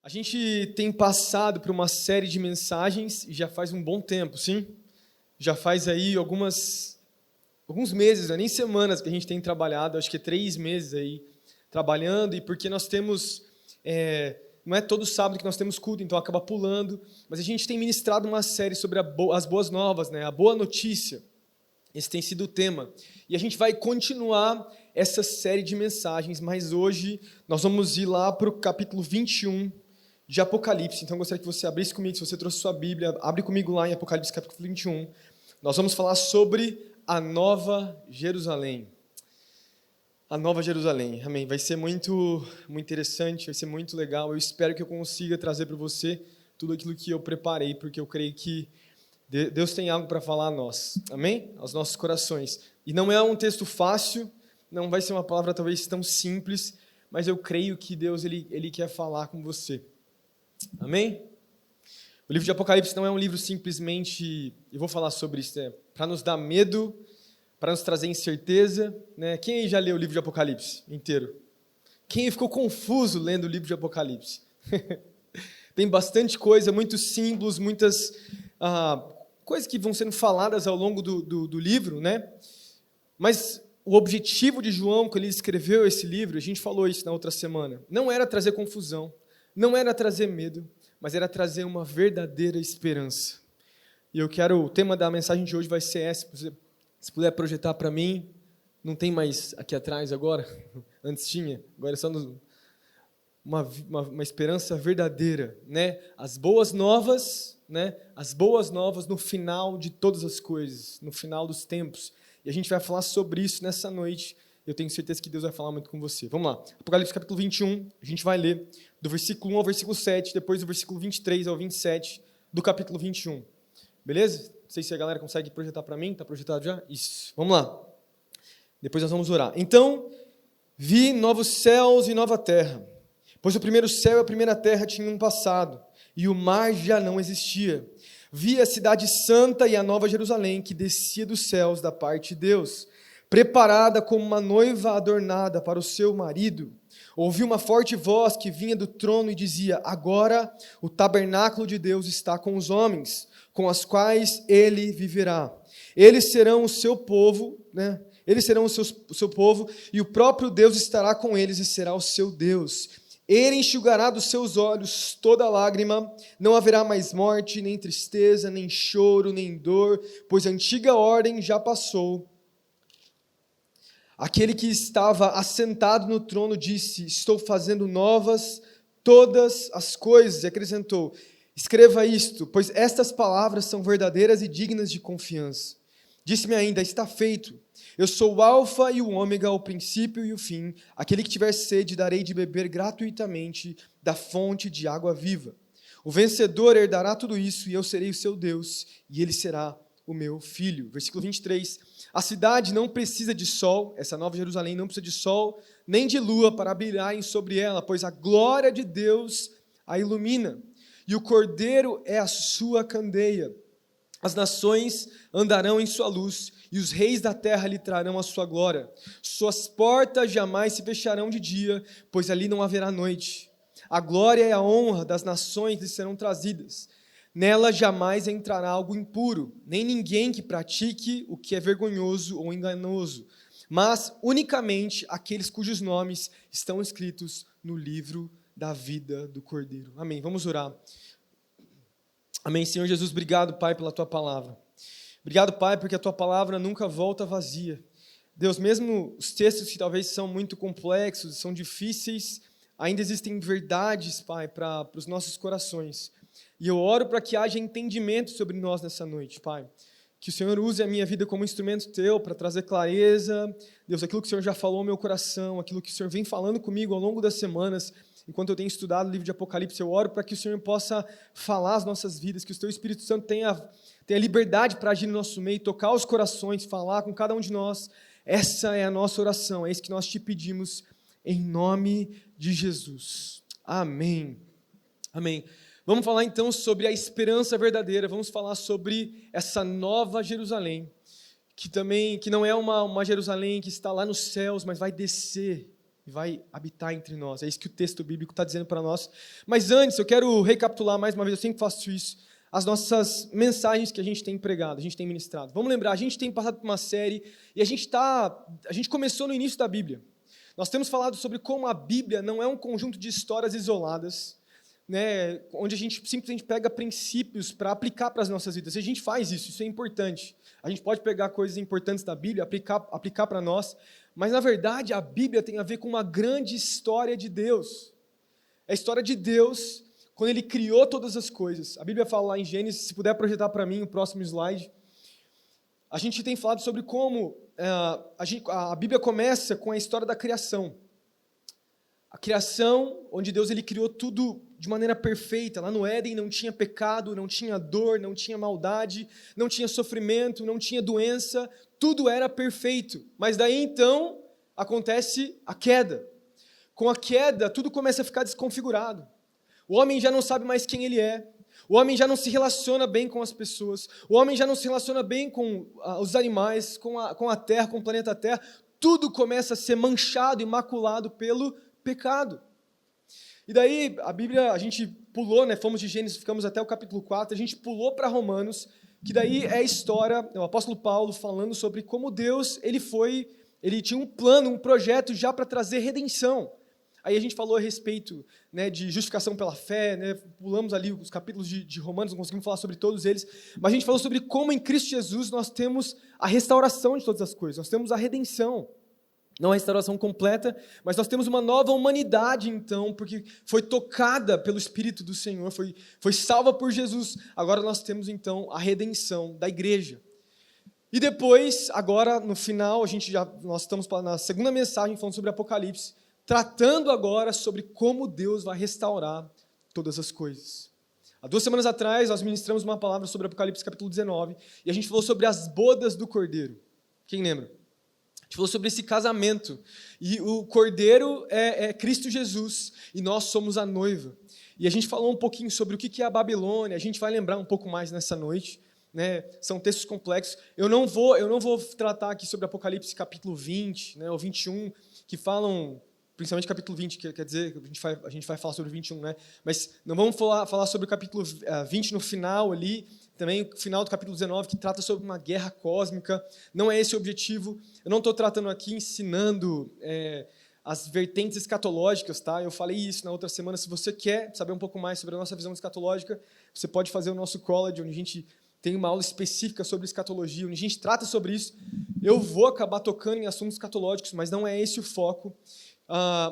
A gente tem passado por uma série de mensagens e já faz um bom tempo, sim? Já faz aí alguns meses, não é nem semanas que a gente tem trabalhado, acho que é 3 meses aí trabalhando, e porque nós temos, não é todo sábado que nós temos culto, então acaba pulando, mas a gente tem ministrado uma série sobre as boas novas, né? A boa notícia. Esse tem sido o tema. E a gente vai continuar essa série de mensagens, mas hoje nós vamos ir lá para o capítulo 21 de Apocalipse. Então eu gostaria que você abrisse comigo, se você trouxe sua Bíblia, abre comigo lá em Apocalipse capítulo 21. Nós vamos falar sobre a Nova Jerusalém. A Nova Jerusalém, amém. Vai ser muito interessante, vai ser muito legal. Eu espero que eu consiga trazer para você tudo aquilo que eu preparei, porque eu creio que Deus tem algo para falar a nós, amém? Aos nossos corações. E não é um texto fácil, não vai ser uma palavra talvez tão simples, mas eu creio que Deus ele quer falar com você. Amém? O livro de Apocalipse não é um livro simplesmente, eu vou falar sobre isso, para nos dar medo, para nos trazer incerteza, né? Quem aí já leu o livro de Apocalipse inteiro? Quem aí ficou confuso lendo o livro de Apocalipse? Tem bastante coisa, muitos símbolos, muitas coisas que vão sendo faladas ao longo do livro, né? Mas o objetivo de João, quando ele escreveu esse livro, a gente falou isso na outra semana, não era trazer confusão, não era trazer medo, mas era trazer uma verdadeira esperança. E o tema da mensagem de hoje vai ser essa, se puder projetar para mim, não tem mais aqui atrás agora, antes tinha, agora é só uma esperança verdadeira, né? As boas novas, né? As boas novas no final de todas as coisas, no final dos tempos. E a gente vai falar sobre isso nessa noite. Eu tenho certeza que Deus vai falar muito com você. Vamos lá. Apocalipse capítulo 21, a gente vai ler do versículo 1 ao versículo 7, depois do versículo 23 ao 27 do capítulo 21. Beleza? Não sei se a galera consegue projetar para mim. Está projetado já? Isso. Vamos lá. Depois nós vamos orar. Então, vi novos céus e nova terra, pois o primeiro céu e a primeira terra tinham passado, e o mar já não existia. Vi a cidade santa e a nova Jerusalém, que descia dos céus da parte de Deus, preparada como uma noiva adornada para o seu marido. Ouvi uma forte voz que vinha do trono e dizia: agora o tabernáculo de Deus está com os homens, com os quais ele viverá. Eles serão o seu povo, né? Eles serão o seu povo, e o próprio Deus estará com eles e será o seu Deus. Ele enxugará dos seus olhos toda lágrima, não haverá mais morte, nem tristeza, nem choro, nem dor, pois a antiga ordem já passou. Aquele que estava assentado no trono disse: estou fazendo novas todas as coisas. E acrescentou: escreva isto, pois estas palavras são verdadeiras e dignas de confiança. Disse-me ainda: está feito. Eu sou o alfa e o ômega, o princípio e o fim. Aquele que tiver sede, darei de beber gratuitamente da fonte de água viva. O vencedor herdará tudo isso, e eu serei o seu Deus, e ele será o meu filho. Versículo 23. A cidade não precisa de sol, essa nova Jerusalém não precisa de sol, nem de lua para brilharem sobre ela, pois a glória de Deus a ilumina, e o Cordeiro é a sua candeia. As nações andarão em sua luz, e os reis da terra lhe trarão a sua glória. Suas portas jamais se fecharão de dia, pois ali não haverá noite. A glória e a honra das nações lhe serão trazidas. Nela jamais entrará algo impuro, nem ninguém que pratique o que é vergonhoso ou enganoso, mas unicamente aqueles cujos nomes estão escritos no livro da vida do Cordeiro. Amém. Vamos orar. Amém. Senhor Jesus, obrigado, Pai, pela Tua palavra. Obrigado, Pai, porque a Tua palavra nunca volta vazia. Deus, mesmo os textos que talvez são muito complexos, são difíceis, ainda existem verdades, Pai, para os nossos corações. E eu oro para que haja entendimento sobre nós nessa noite, Pai. Que o Senhor use a minha vida como instrumento Teu para trazer clareza. Deus, aquilo que o Senhor já falou ao meu coração, aquilo que o Senhor vem falando comigo ao longo das semanas, enquanto eu tenho estudado o livro de Apocalipse, eu oro para que o Senhor possa falar as nossas vidas, que o Teu Espírito Santo tenha liberdade para agir no nosso meio, tocar os corações, falar com cada um de nós. Essa é a nossa oração, é isso que nós te pedimos, em nome de Jesus. Amém. Amém. Vamos falar então sobre a esperança verdadeira, vamos falar sobre essa nova Jerusalém, que não é uma Jerusalém que está lá nos céus, mas vai descer e vai habitar entre nós. É isso que o texto bíblico está dizendo para nós. Mas antes, eu quero recapitular mais uma vez, eu sempre faço isso, as nossas mensagens que a gente tem pregado, a gente tem ministrado. Vamos lembrar, a gente tem passado por uma série e a gente começou no início da Bíblia. Nós temos falado sobre como a Bíblia não é um conjunto de histórias isoladas, né, onde a gente simplesmente pega princípios para aplicar para as nossas vidas. E a gente faz isso é importante. A gente pode pegar coisas importantes da Bíblia, aplicar para nós, mas na verdade a Bíblia tem a ver com uma grande história de Deus. É a história de Deus quando Ele criou todas as coisas. A Bíblia fala lá em Gênesis, se puder projetar para mim o próximo slide. A gente tem falado sobre como a Bíblia começa com a história da criação. A criação, onde Deus ele criou tudo de maneira perfeita. Lá no Éden não tinha pecado, não tinha dor, não tinha maldade, não tinha sofrimento, não tinha doença, tudo era perfeito. Mas daí então acontece a queda. Com a queda, tudo começa a ficar desconfigurado. O homem já não sabe mais quem ele é. O homem já não se relaciona bem com as pessoas. O homem já não se relaciona bem com os animais, com a terra, com o planeta Terra. Tudo começa a ser manchado e maculado pelo pecado. E daí, a Bíblia, a gente pulou, né, fomos de Gênesis, ficamos até o capítulo 4, a gente pulou para Romanos, que daí é a história, o apóstolo Paulo falando sobre como Deus, ele tinha um plano, um projeto já para trazer redenção. Aí a gente falou a respeito, né, de justificação pela fé, né, pulamos ali os capítulos de Romanos, não conseguimos falar sobre todos eles, mas a gente falou sobre como em Cristo Jesus nós temos a restauração de todas as coisas, nós temos a redenção. Não a restauração completa, mas nós temos uma nova humanidade, então, porque foi tocada pelo Espírito do Senhor, foi salva por Jesus. Agora nós temos, então, a redenção da igreja. E depois, agora, no final, nós estamos na segunda mensagem falando sobre Apocalipse, tratando agora sobre como Deus vai restaurar todas as coisas. Há 2 semanas atrás, nós ministramos uma palavra sobre Apocalipse capítulo 19, e a gente falou sobre as bodas do Cordeiro. Quem lembra? A gente falou sobre esse casamento, e o Cordeiro é Cristo Jesus, e nós somos a noiva. E a gente falou um pouquinho sobre o que é a Babilônia, a gente vai lembrar um pouco mais nessa noite, né? São textos complexos. Eu não vou tratar aqui sobre Apocalipse capítulo 20, né, ou 21, que falam, principalmente capítulo 20, que quer dizer, a gente vai falar sobre 21, né? Mas não vamos falar sobre o capítulo 20 no final ali, também o final do capítulo 19, que trata sobre uma guerra cósmica. Não é esse o objetivo. Eu não estou tratando aqui, ensinando as vertentes escatológicas, tá? Eu falei isso na outra semana. Se você quer saber um pouco mais sobre a nossa visão escatológica, você pode fazer o nosso college, onde a gente tem uma aula específica sobre escatologia, onde a gente trata sobre isso. Eu vou acabar tocando em assuntos escatológicos, mas não é esse o foco.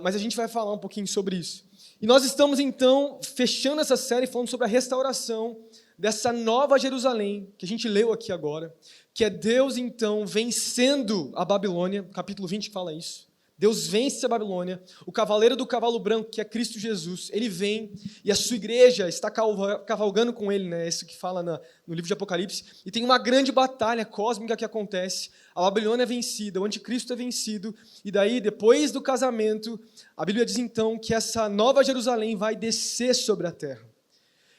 Mas a gente vai falar um pouquinho sobre isso. E nós estamos, então, fechando essa série falando sobre a restauração dessa nova Jerusalém, que a gente leu aqui agora, que é Deus, então, vencendo a Babilônia, capítulo 20 fala isso. Deus vence a Babilônia, o cavaleiro do cavalo branco, que é Cristo Jesus, ele vem, e a sua igreja está cavalgando com ele, né? Isso que fala no livro de Apocalipse, e tem uma grande batalha cósmica que acontece, a Babilônia é vencida, o anticristo é vencido, e daí, depois do casamento, a Bíblia diz então que essa nova Jerusalém vai descer sobre a terra.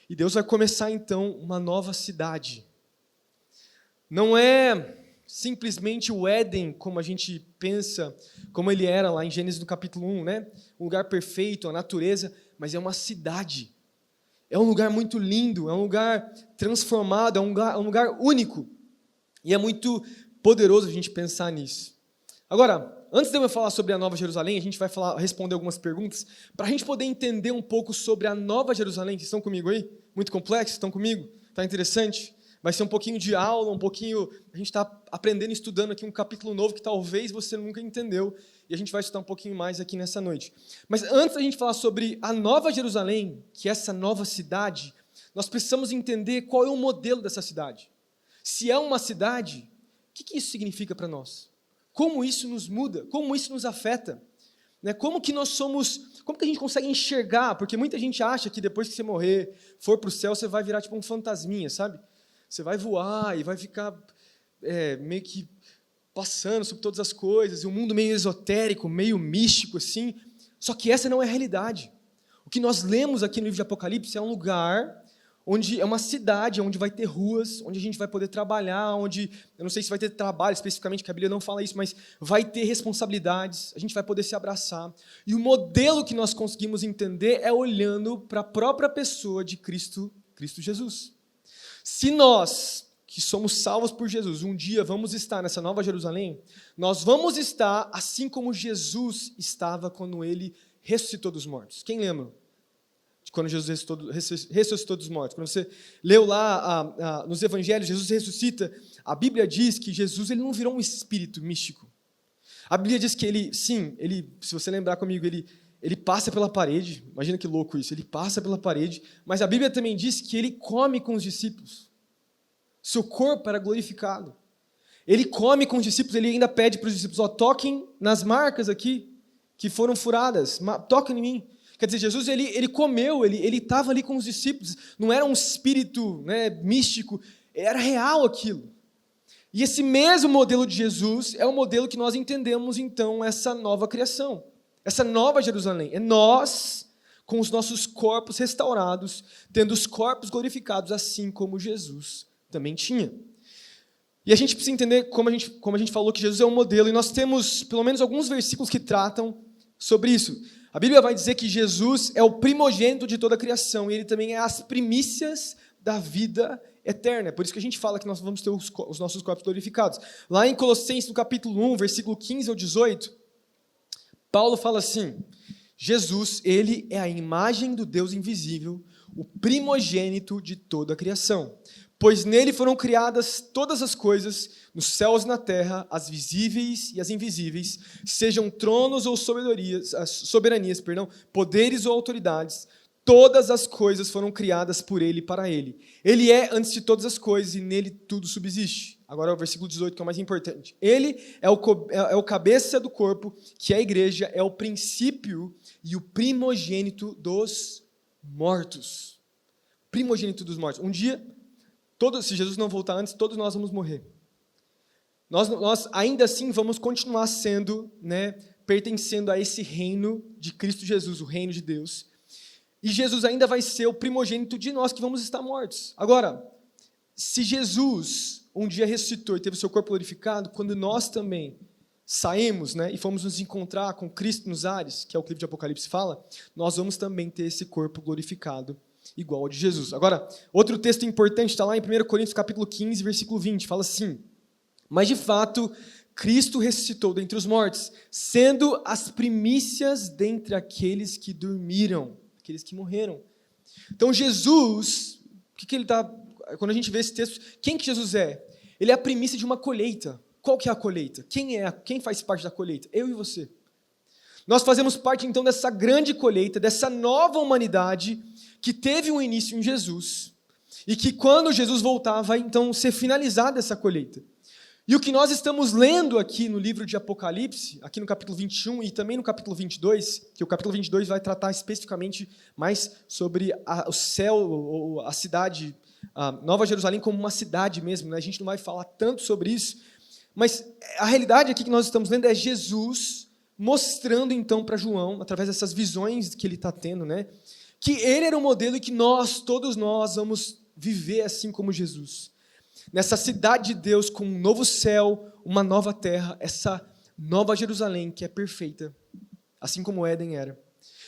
E Deus vai começar então uma nova cidade. Não é simplesmente o Éden, como a gente pensa, como ele era lá em Gênesis no capítulo 1, né? Um lugar perfeito, a natureza, mas é uma cidade. É um lugar muito lindo, é um lugar transformado, é um lugar único. E é muito poderoso a gente pensar nisso. Agora, antes de eu falar sobre a Nova Jerusalém, a gente vai responder algumas perguntas, para a gente poder entender um pouco sobre a Nova Jerusalém. Vocês estão comigo aí? Muito complexo? Estão comigo? Está interessante? Vai ser um pouquinho de aula, a gente está aprendendo e estudando aqui um capítulo novo que talvez você nunca entendeu, e a gente vai estudar um pouquinho mais aqui nessa noite. Mas antes da gente falar sobre a Nova Jerusalém, que é essa nova cidade, nós precisamos entender qual é o modelo dessa cidade. Se é uma cidade, o que isso significa para nós? Como isso nos muda? Como isso nos afeta? Né? Como que a gente consegue enxergar? Porque muita gente acha que depois que você morrer, for para o céu, você vai virar tipo um fantasminha, sabe? Você vai voar e vai ficar meio que passando sobre todas as coisas, e um mundo meio esotérico, meio místico, assim. Só que essa não é a realidade. O que nós lemos aqui no livro de Apocalipse é um lugar onde é uma cidade, onde vai ter ruas, onde a gente vai poder trabalhar, onde, eu não sei se vai ter trabalho especificamente, que a Bíblia não fala isso, mas vai ter responsabilidades, a gente vai poder se abraçar. E o modelo que nós conseguimos entender é olhando para a própria pessoa de Cristo Jesus. Se nós, que somos salvos por Jesus, um dia vamos estar nessa nova Jerusalém, nós vamos estar assim como Jesus estava quando ele ressuscitou dos mortos. Quem lembra? Quando Jesus ressuscitou dos mortos. Quando você leu lá nos evangelhos, Jesus ressuscita, a Bíblia diz que Jesus ele não virou um espírito místico. A Bíblia diz que ele, se você lembrar comigo, ele passa pela parede, imagina que louco isso, ele passa pela parede, mas a Bíblia também diz que ele come com os discípulos. Seu corpo era glorificado. Ele come com os discípulos, ele ainda pede para os discípulos, toquem nas marcas aqui, que foram furadas, toquem em mim. Quer dizer, Jesus, ele comeu, ele estava ali com os discípulos, não era um espírito, né, místico, era real aquilo. E esse mesmo modelo de Jesus é o modelo que nós entendemos, então, essa nova criação, essa nova Jerusalém. É nós, com os nossos corpos restaurados, tendo os corpos glorificados, assim como Jesus também tinha. E a gente precisa entender, como a gente falou, que Jesus é um modelo, e nós temos, pelo menos, alguns versículos que tratam sobre isso. A Bíblia vai dizer que Jesus é o primogênito de toda a criação, e ele também é as primícias da vida eterna. É por isso que a gente fala que nós vamos ter os nossos corpos glorificados. Lá em Colossenses, no capítulo 1, versículo 15 ao 18, Paulo fala assim, Jesus, ele é a imagem do Deus invisível, o primogênito de toda a criação. Pois nele foram criadas todas as coisas, nos céus e na terra, as visíveis e as invisíveis, sejam tronos ou soberanias, poderes ou autoridades, todas as coisas foram criadas por ele e para ele. Ele é antes de todas as coisas e nele tudo subsiste. Agora é o versículo 18 que é o mais importante. Ele é o cabeça do corpo, que é a igreja, é o princípio e o primogênito dos mortos. Primogênito dos mortos. Um dia, se Jesus não voltar antes, todos nós vamos morrer. Nós ainda assim vamos continuar sendo, né, pertencendo a esse reino de Cristo Jesus, o reino de Deus. E Jesus ainda vai ser o primogênito de nós que vamos estar mortos. Agora, se Jesus um dia ressuscitou e teve o seu corpo glorificado, quando nós também saímos, né, e fomos nos encontrar com Cristo nos ares, que é o que o livro de Apocalipse fala, nós vamos também ter esse corpo glorificado igual ao de Jesus. Agora, outro texto importante está lá em 1 Coríntios capítulo 15, versículo 20, fala assim, mas de fato, Cristo ressuscitou dentre os mortos, sendo as primícias dentre aqueles que dormiram, aqueles que morreram. Então Jesus, quando a gente vê esse texto, quem que Jesus é? Ele é a primícia de uma colheita. Qual que é a colheita? Quem faz parte da colheita? Eu e você. Nós fazemos parte então dessa grande colheita, dessa nova humanidade que teve um início em Jesus e que quando Jesus voltar vai então ser finalizada essa colheita. E o que nós estamos lendo aqui no livro de Apocalipse, aqui no capítulo 21 e também no capítulo 22, que o capítulo 22 vai tratar especificamente mais sobre o céu, ou a cidade, a Nova Jerusalém como uma cidade mesmo, né? A gente não vai falar tanto sobre isso, mas a realidade aqui que nós estamos lendo é Jesus mostrando então para João, através dessas visões que ele está tendo, né, que ele era o modelo e que todos nós vamos viver assim como Jesus. Nessa cidade de Deus com um novo céu, uma nova terra, essa nova Jerusalém que é perfeita, assim como Éden era,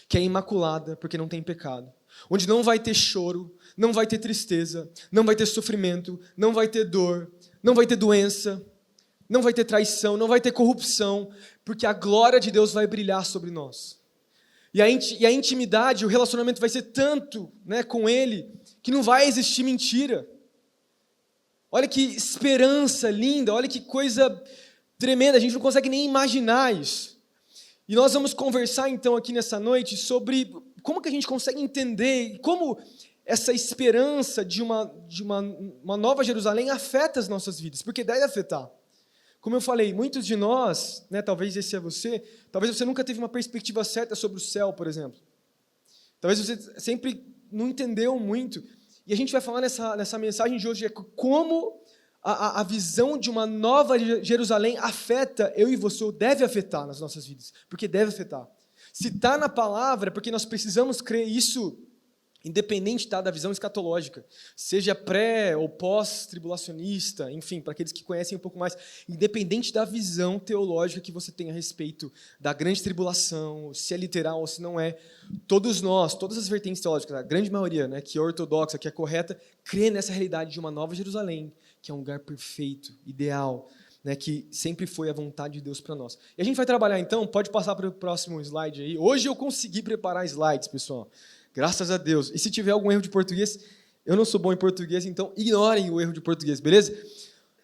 que é imaculada porque não tem pecado, onde não vai ter choro, não vai ter tristeza, não vai ter sofrimento, não vai ter dor, não vai ter doença, não vai ter traição, não vai ter corrupção, porque a glória de Deus vai brilhar sobre nós. E a intimidade, o relacionamento vai ser tanto, né, com Ele, que não vai existir mentira. Olha que esperança linda, olha que coisa tremenda, a gente não consegue nem imaginar isso. E nós vamos conversar então aqui nessa noite sobre como que a gente consegue entender, como essa esperança de uma nova Jerusalém afeta as nossas vidas, porque deve afetar. Como eu falei, muitos de nós, né, talvez esse é você, talvez você nunca teve uma perspectiva certa sobre o céu, por exemplo. Talvez você sempre não entendeu muito. E a gente vai falar nessa mensagem de hoje, como a visão de uma nova Jerusalém afeta eu e você, ou deve afetar nas nossas vidas, porque deve afetar. Se está na palavra, porque nós precisamos crer, isso independente da visão escatológica, seja pré ou pós-tribulacionista, enfim, para aqueles que conhecem um pouco mais, independente da visão teológica que você tem a respeito da grande tribulação, se é literal ou se não é, todos nós, todas as vertentes teológicas, a grande maioria, né, que é ortodoxa, que é correta, crê nessa realidade de uma nova Jerusalém, que é um lugar perfeito, ideal, né, que sempre foi a vontade de Deus para nós. E a gente vai trabalhar então, pode passar para o próximo slide aí. Hoje eu consegui preparar slides, pessoal. Graças a Deus. E se tiver algum erro de português, eu não sou bom em português, então ignorem o erro de português, beleza?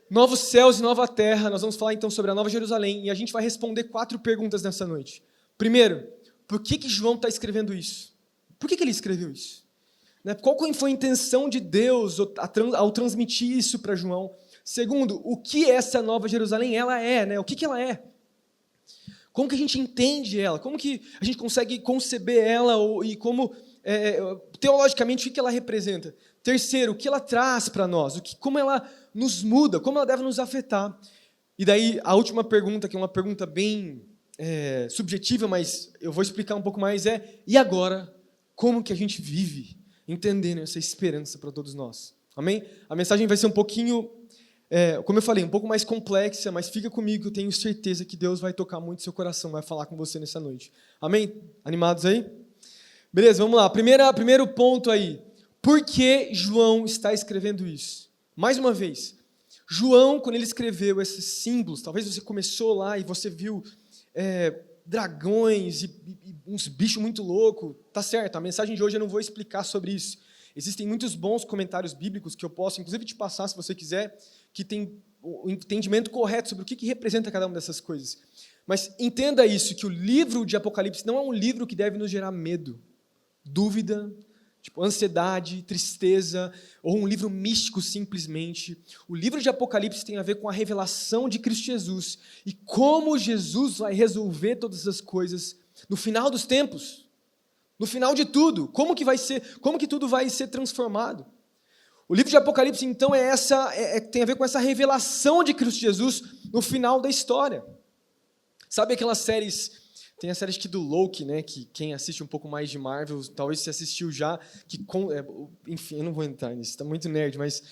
Novos céus e nova terra, nós vamos falar então sobre a Nova Jerusalém, e a gente vai responder 4 perguntas nessa noite. Primeiro, por que João está escrevendo isso? Por que ele escreveu isso? Qual foi a intenção de Deus ao transmitir isso para João? Segundo, o que essa Nova Jerusalém ela é, né? O que ela é? Como que a gente entende ela? Como que a gente consegue conceber ela e como, teologicamente, o que ela representa? Terceiro, o que ela traz para nós? Como ela nos muda? Como ela deve nos afetar? E daí, a última pergunta, que é uma pergunta bem subjetiva, mas eu vou explicar um pouco mais, e agora? Como que a gente vive entendendo essa esperança para todos nós? Amém? A mensagem vai ser um pouquinho... como eu falei, um pouco mais complexa, mas fica comigo, eu tenho certeza que Deus vai tocar muito seu coração, vai falar com você nessa noite. Amém? Animados aí? Beleza, vamos lá. Primeiro ponto aí. Por que João está escrevendo isso? Mais uma vez, João, quando ele escreveu esses símbolos, talvez você começou lá e você viu dragões e uns bichos muito loucos. Tá certo, a mensagem de hoje eu não vou explicar sobre isso. Existem muitos bons comentários bíblicos que eu posso, inclusive, te passar, se você quiser, que tem o entendimento correto sobre o que representa cada uma dessas coisas. Mas entenda isso, que o livro de Apocalipse não é um livro que deve nos gerar medo, dúvida, ansiedade, tristeza, ou um livro místico simplesmente. O livro de Apocalipse tem a ver com a revelação de Cristo Jesus e como Jesus vai resolver todas as coisas no final dos tempos. No final de tudo, como que tudo vai ser transformado? O livro de Apocalipse, então, tem a ver com essa revelação de Cristo Jesus no final da história. Sabe aquelas séries, tem a série do Loki, né, que quem assiste um pouco mais de Marvel, talvez você assistiu já, enfim, eu não vou entrar nisso, está muito nerd, mas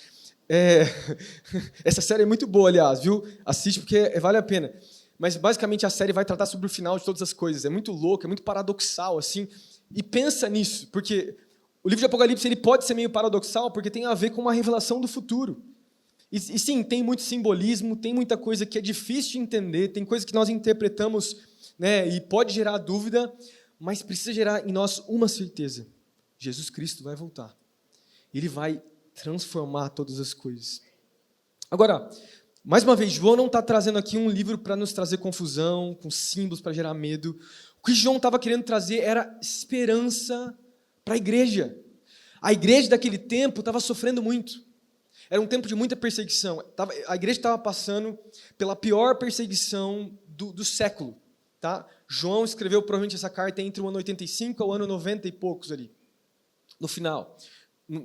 essa série é muito boa, aliás, viu? Assiste porque vale a pena. Mas, basicamente, a série vai tratar sobre o final de todas as coisas. É muito louco, é muito paradoxal, assim. E pensa nisso, porque o livro de Apocalipse ele pode ser meio paradoxal, porque tem a ver com uma revelação do futuro. E sim, tem muito simbolismo, tem muita coisa que é difícil de entender, tem coisa que nós interpretamos, né, e pode gerar dúvida, mas precisa gerar em nós uma certeza. Jesus Cristo vai voltar. Ele vai transformar todas as coisas. Agora, mais uma vez, João não está trazendo aqui um livro para nos trazer confusão, com símbolos para gerar medo. O que João estava querendo trazer era esperança para a igreja. A igreja daquele tempo estava sofrendo muito. Era um tempo de muita perseguição. A igreja estava passando pela pior perseguição do século. Tá? João escreveu provavelmente essa carta entre o ano 85 ao ano 90 e poucos ali, no final.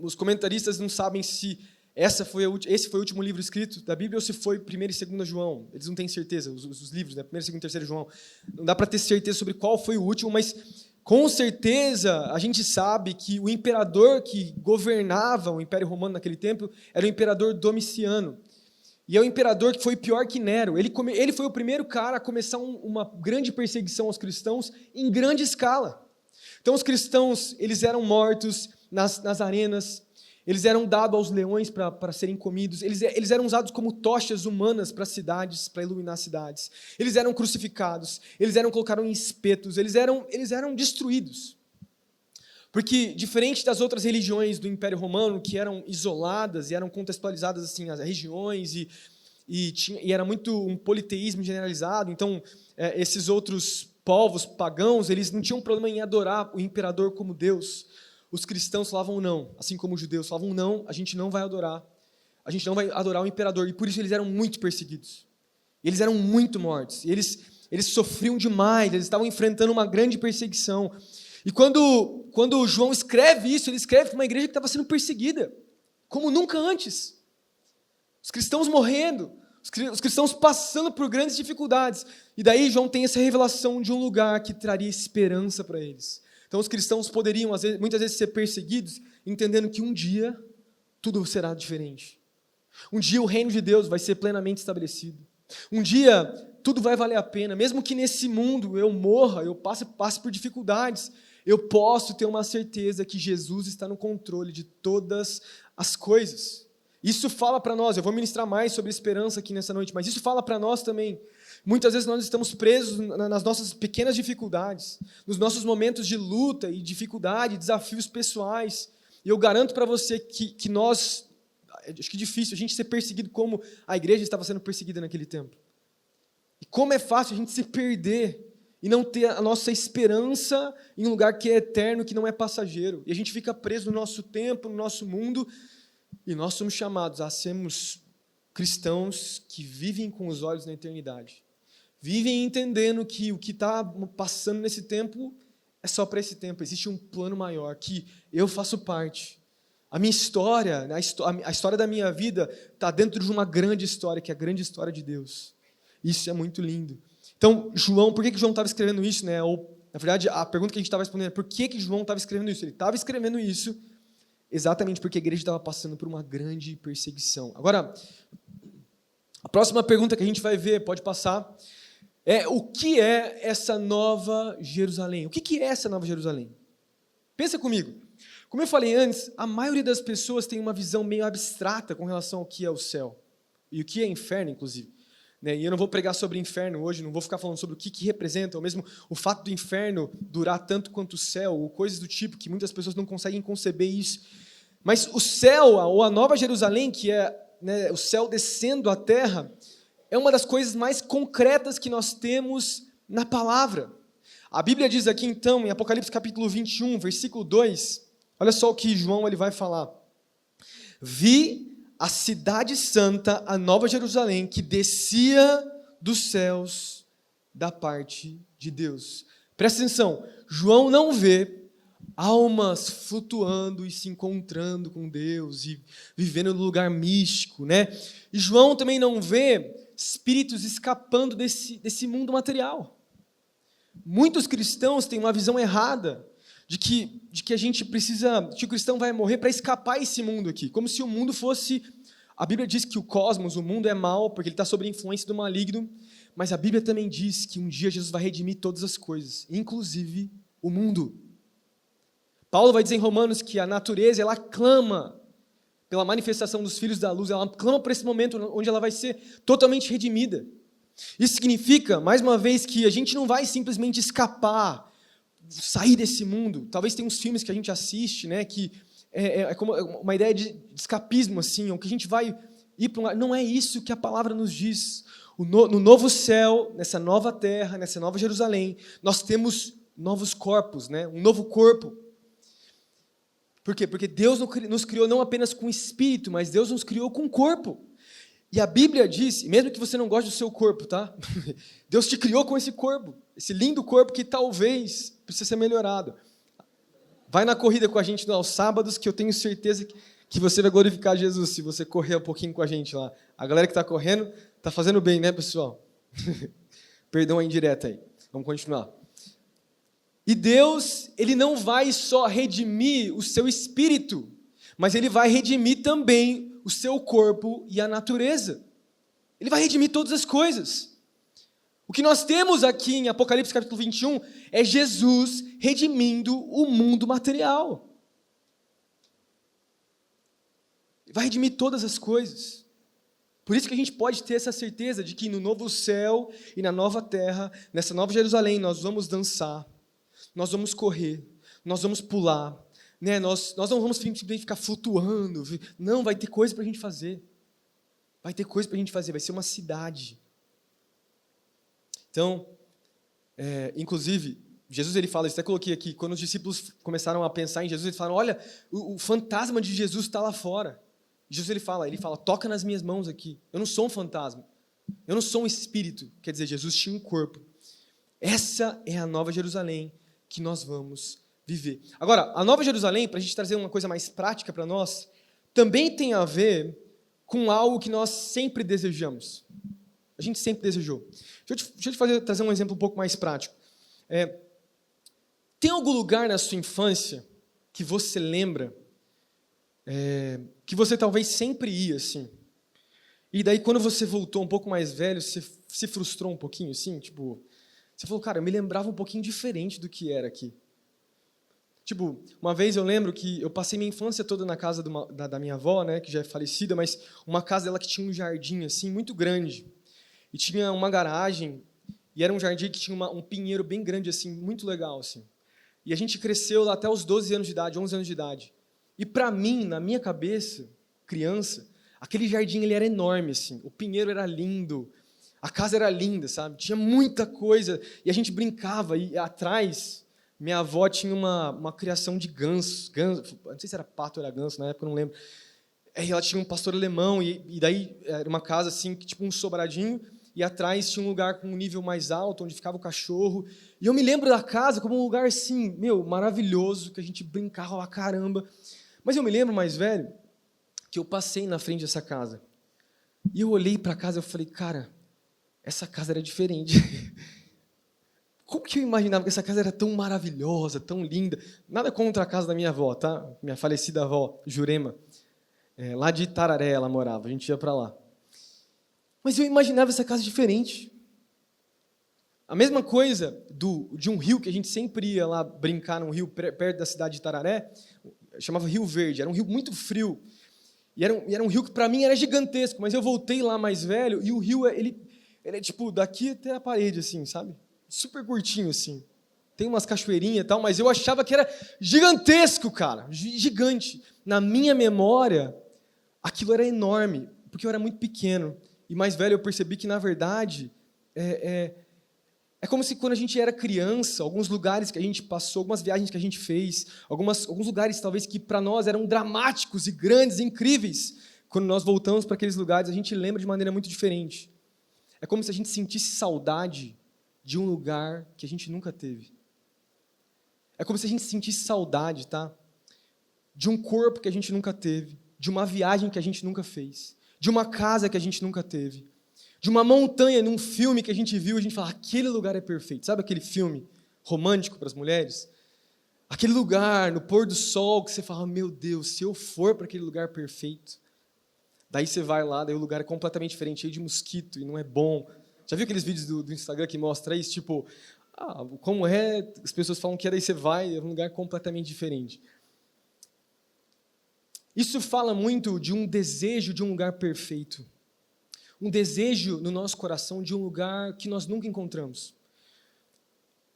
Os comentaristas não sabem se esse foi o último livro escrito da Bíblia ou se foi 1º e 2º João. Eles não têm certeza, os livros, né? 1º, 2º e 3º João. Não dá para ter certeza sobre qual foi o último, mas com certeza a gente sabe que o imperador que governava o Império Romano naquele tempo era o imperador Domiciano. E é o imperador que foi pior que Nero. Ele foi o primeiro cara a começar uma grande perseguição aos cristãos em grande escala. Então os cristãos eles eram mortos nas arenas, eles eram dados aos leões para serem comidos, eles eram usados como tochas humanas para cidades, para iluminar cidades. Eles eram crucificados, eles eram colocados em espetos, eles eram destruídos. Porque, diferente das outras religiões do Império Romano, que eram isoladas e eram contextualizadas assim, as regiões, e era muito um politeísmo generalizado, então esses outros povos pagãos, eles não tinham problema em adorar o imperador como Deus. Os cristãos falavam não, assim como os judeus falavam não, a gente não vai adorar o imperador, e por isso eles eram muito perseguidos. Eles eram muito mortos, eles sofriam demais, eles estavam enfrentando uma grande perseguição. E quando João escreve isso, ele escreve para uma igreja que estava sendo perseguida, como nunca antes. Os cristãos morrendo, os cristãos passando por grandes dificuldades. E daí João tem essa revelação de um lugar que traria esperança para eles. Então os cristãos poderiam, muitas vezes, ser perseguidos, entendendo que um dia tudo será diferente. Um dia o reino de Deus vai ser plenamente estabelecido. Um dia tudo vai valer a pena, mesmo que nesse mundo eu morra, eu passe por dificuldades, eu posso ter uma certeza que Jesus está no controle de todas as coisas. Isso fala para nós, eu vou ministrar mais sobre esperança aqui nessa noite, mas isso fala para nós também. Muitas vezes nós estamos presos nas nossas pequenas dificuldades, nos nossos momentos de luta e dificuldade, desafios pessoais. E eu garanto para você que nós, acho que é difícil a gente ser perseguido como a igreja estava sendo perseguida naquele tempo. E como é fácil a gente se perder e não ter a nossa esperança em um lugar que é eterno, que não é passageiro. E a gente fica preso no nosso tempo, no nosso mundo, e nós somos chamados a sermos cristãos que vivem com os olhos na eternidade. Vivem entendendo que o que está passando nesse tempo é só para esse tempo. Existe um plano maior, que eu faço parte. A minha história, a história da minha vida está dentro de uma grande história, que é a grande história de Deus. Isso é muito lindo. Então, João, por que João estava escrevendo isso? Né? Ou, na verdade, a pergunta que a gente estava respondendo é por que João estava escrevendo isso? Ele estava escrevendo isso exatamente porque a igreja estava passando por uma grande perseguição. Agora, a próxima pergunta que a gente vai ver, pode passar, é o que é essa nova Jerusalém? O que é essa nova Jerusalém? Pensa comigo. Como eu falei antes, a maioria das pessoas tem uma visão meio abstrata com relação ao que é o céu. E o que é inferno, inclusive. E eu não vou pregar sobre inferno hoje, não vou ficar falando sobre o que representa, ou mesmo o fato do inferno durar tanto quanto o céu, ou coisas do tipo, que muitas pessoas não conseguem conceber isso. Mas o céu, ou a nova Jerusalém, que é o céu descendo à terra, é uma das coisas mais concretas que nós temos na palavra. A Bíblia diz aqui então, em Apocalipse capítulo 21, versículo 2, olha só o que João ele vai falar. Vi a cidade santa, a nova Jerusalém, que descia dos céus da parte de Deus. Presta atenção, João não vê almas flutuando e se encontrando com Deus e vivendo no lugar místico, né? E João também não vê espíritos escapando desse mundo material. Muitos cristãos têm uma visão errada de que a gente precisa, que o cristão vai morrer para escapar esse mundo aqui, como se o mundo fosse, a Bíblia diz que o cosmos, o mundo é mau, porque ele está sob a influência do maligno, mas a Bíblia também diz que um dia Jesus vai redimir todas as coisas, inclusive o mundo. Paulo vai dizer em Romanos que a natureza, ela clama pela manifestação dos filhos da luz, ela clama por esse momento onde ela vai ser totalmente redimida. Isso significa, mais uma vez, que a gente não vai simplesmente escapar, sair desse mundo. Talvez tenha uns filmes que a gente assiste, né, que é como uma ideia de escapismo, assim, ou que a gente vai ir para um lugar. Não é isso que a palavra nos diz. No novo céu, nessa nova terra, nessa nova Jerusalém, nós temos novos corpos, né, um novo corpo. Por quê? Porque Deus nos criou não apenas com espírito, mas Deus nos criou com corpo. E a Bíblia diz, mesmo que você não goste do seu corpo, tá? Deus te criou com esse corpo, esse lindo corpo que talvez precisa ser melhorado. Vai na corrida com a gente aos sábados, que eu tenho certeza que você vai glorificar Jesus se você correr um pouquinho com a gente lá. A galera que está correndo está fazendo bem, né, pessoal? Perdão a indireta aí. Vamos continuar. E Deus, Ele não vai só redimir o seu espírito, mas Ele vai redimir também o seu corpo e a natureza. Ele vai redimir todas as coisas. O que nós temos aqui em Apocalipse capítulo 21 é Jesus redimindo o mundo material. Ele vai redimir todas as coisas. Por isso que a gente pode ter essa certeza de que no novo céu e na nova terra, nessa nova Jerusalém, nós vamos dançar, nós vamos correr, nós vamos pular, né? Nós não vamos simplesmente ficar flutuando. Não, vai ter coisa para a gente fazer. Vai ter coisa para a gente fazer, vai ser uma cidade. Então, inclusive, Jesus ele fala, eu até coloquei aqui, quando os discípulos começaram a pensar em Jesus, eles falaram, olha, o fantasma de Jesus está lá fora. Jesus ele fala, toca nas minhas mãos aqui. Eu não sou um fantasma, eu não sou um espírito. Quer dizer, Jesus tinha um corpo. Essa é a nova Jerusalém que nós vamos viver. Agora, a nova Jerusalém, para a gente trazer uma coisa mais prática para nós, também tem a ver com algo que nós sempre desejamos. A gente sempre desejou. Deixa eu te trazer um exemplo um pouco mais prático. Tem algum lugar na sua infância que você lembra, que você talvez sempre ia, assim? E daí, quando você voltou um pouco mais velho, você se frustrou um pouquinho, assim? Tipo, você falou, cara, eu me lembrava um pouquinho diferente do que era aqui. Tipo, uma vez eu lembro que eu passei minha infância toda na casa da minha avó, né, que já é falecida, mas uma casa dela que tinha um jardim, assim, muito grande. E tinha uma garagem, e era um jardim que tinha um pinheiro bem grande, assim, muito legal, assim. E a gente cresceu lá até os 12 anos de idade, 11 anos de idade. E para mim, na minha cabeça, criança, aquele jardim ele era enorme, assim. O pinheiro era lindo, a casa era linda, sabe? Tinha muita coisa. E a gente brincava. E atrás, minha avó tinha uma criação de ganso. Não sei se era pato ou era ganso, na época eu não lembro. E ela tinha um pastor alemão. E daí era uma casa assim, tipo um sobradinho. E atrás tinha um lugar com um nível mais alto, onde ficava o cachorro. E eu me lembro da casa como um lugar assim, maravilhoso, que a gente brincava lá, caramba. Mas eu me lembro, mais velho, que eu passei na frente dessa casa. E eu olhei para a casa e falei, cara, essa casa era diferente. Como que eu imaginava que essa casa era tão maravilhosa, tão linda? Nada contra a casa da minha avó, tá? Minha falecida avó, Jurema. Lá de Itararé ela morava, a gente ia para lá. Mas eu imaginava essa casa diferente. A mesma coisa de um rio que a gente sempre ia lá brincar num rio perto da cidade de Itararé, chamava Rio Verde, era um rio muito frio. E era um rio que para mim era gigantesco, mas eu voltei lá mais velho e o rio, ele é tipo daqui até a parede, assim, sabe? Super curtinho, assim. Tem umas cachoeirinhas e tal, mas eu achava que era gigantesco, cara, gigante. Na minha memória, aquilo era enorme, porque eu era muito pequeno. E mais velho eu percebi que, na verdade, é como se quando a gente era criança, alguns lugares que a gente passou, algumas viagens que a gente fez, alguns lugares talvez que para nós eram dramáticos e grandes, incríveis, quando nós voltamos para aqueles lugares, a gente lembra de maneira muito diferente. É como se a gente sentisse saudade de um lugar que a gente nunca teve. É como se a gente sentisse saudade, tá? De um corpo que a gente nunca teve, de uma viagem que a gente nunca fez, de uma casa que a gente nunca teve, de uma montanha num filme que a gente viu, a gente fala, aquele lugar é perfeito. Sabe aquele filme romântico para as mulheres? Aquele lugar, no pôr do sol, que você fala, meu Deus, se eu for para aquele lugar perfeito. Daí você vai lá, daí o lugar é completamente diferente, cheio de mosquito e não é bom. Já viu aqueles vídeos do Instagram que mostra isso? Tipo, como é, as pessoas falam que daí você vai, é um lugar completamente diferente. Isso fala muito de um desejo de um lugar perfeito. Um desejo no nosso coração de um lugar que nós nunca encontramos.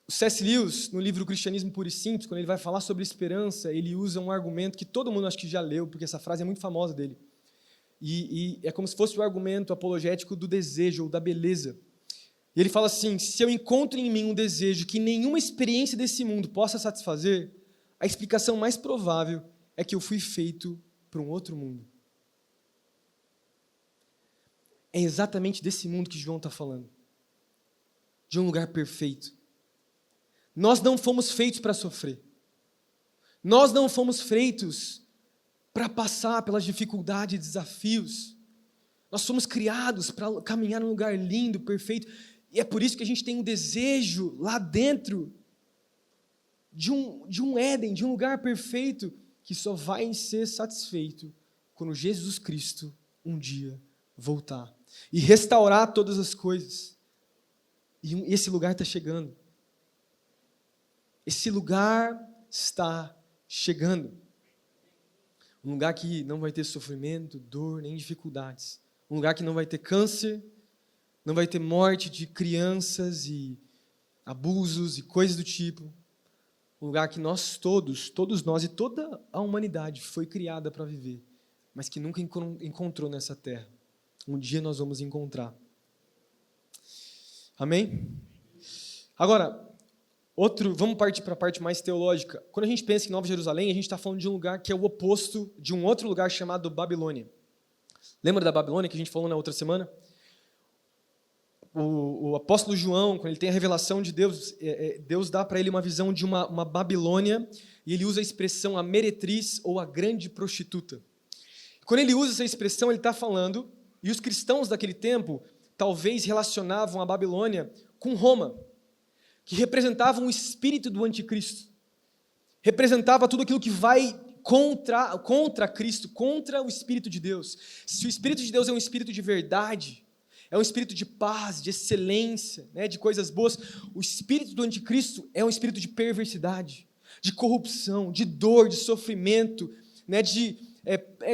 O C.S. Lewis, no livro Cristianismo Puro e Simples, quando ele vai falar sobre esperança, ele usa um argumento que todo mundo acho que já leu, porque essa frase é muito famosa dele. E é como se fosse o argumento apologético do desejo ou da beleza. E ele fala assim, se eu encontro em mim um desejo que nenhuma experiência desse mundo possa satisfazer, a explicação mais provável é que eu fui feito para um outro mundo. É exatamente desse mundo que João está falando. De um lugar perfeito. Nós não fomos feitos para sofrer. Nós não fomos feitos para passar pelas dificuldades e desafios. Nós fomos criados para caminhar num lugar lindo, perfeito. E é por isso que a gente tem um desejo lá dentro de um Éden, de um lugar perfeito, que só vai ser satisfeito quando Jesus Cristo um dia voltar e restaurar todas as coisas. E esse lugar está chegando. Esse lugar está chegando. Um lugar que não vai ter sofrimento, dor, nem dificuldades. Um lugar que não vai ter câncer, não vai ter morte de crianças e abusos e coisas do tipo. Um lugar que todos nós e toda a humanidade foi criada para viver, mas que nunca encontrou nessa terra. Um dia nós vamos encontrar. Amém? Agora, vamos partir para a parte mais teológica. Quando a gente pensa em Nova Jerusalém, a gente está falando de um lugar que é o oposto de um outro lugar chamado Babilônia. Lembra da Babilônia que a gente falou na outra semana? O apóstolo João, quando ele tem a revelação de Deus, Deus dá para ele uma visão de uma Babilônia, e ele usa a expressão a meretriz ou a grande prostituta. Quando ele usa essa expressão, ele está falando, e os cristãos daquele tempo talvez relacionavam a Babilônia com Roma, que representavam o espírito do anticristo. representava tudo aquilo que vai contra Cristo, contra o Espírito de Deus. Se o Espírito de Deus é um Espírito de verdade, é um Espírito de paz, de excelência, né, de coisas boas, o Espírito do Anticristo é um Espírito de perversidade, de corrupção, de dor, de sofrimento, né,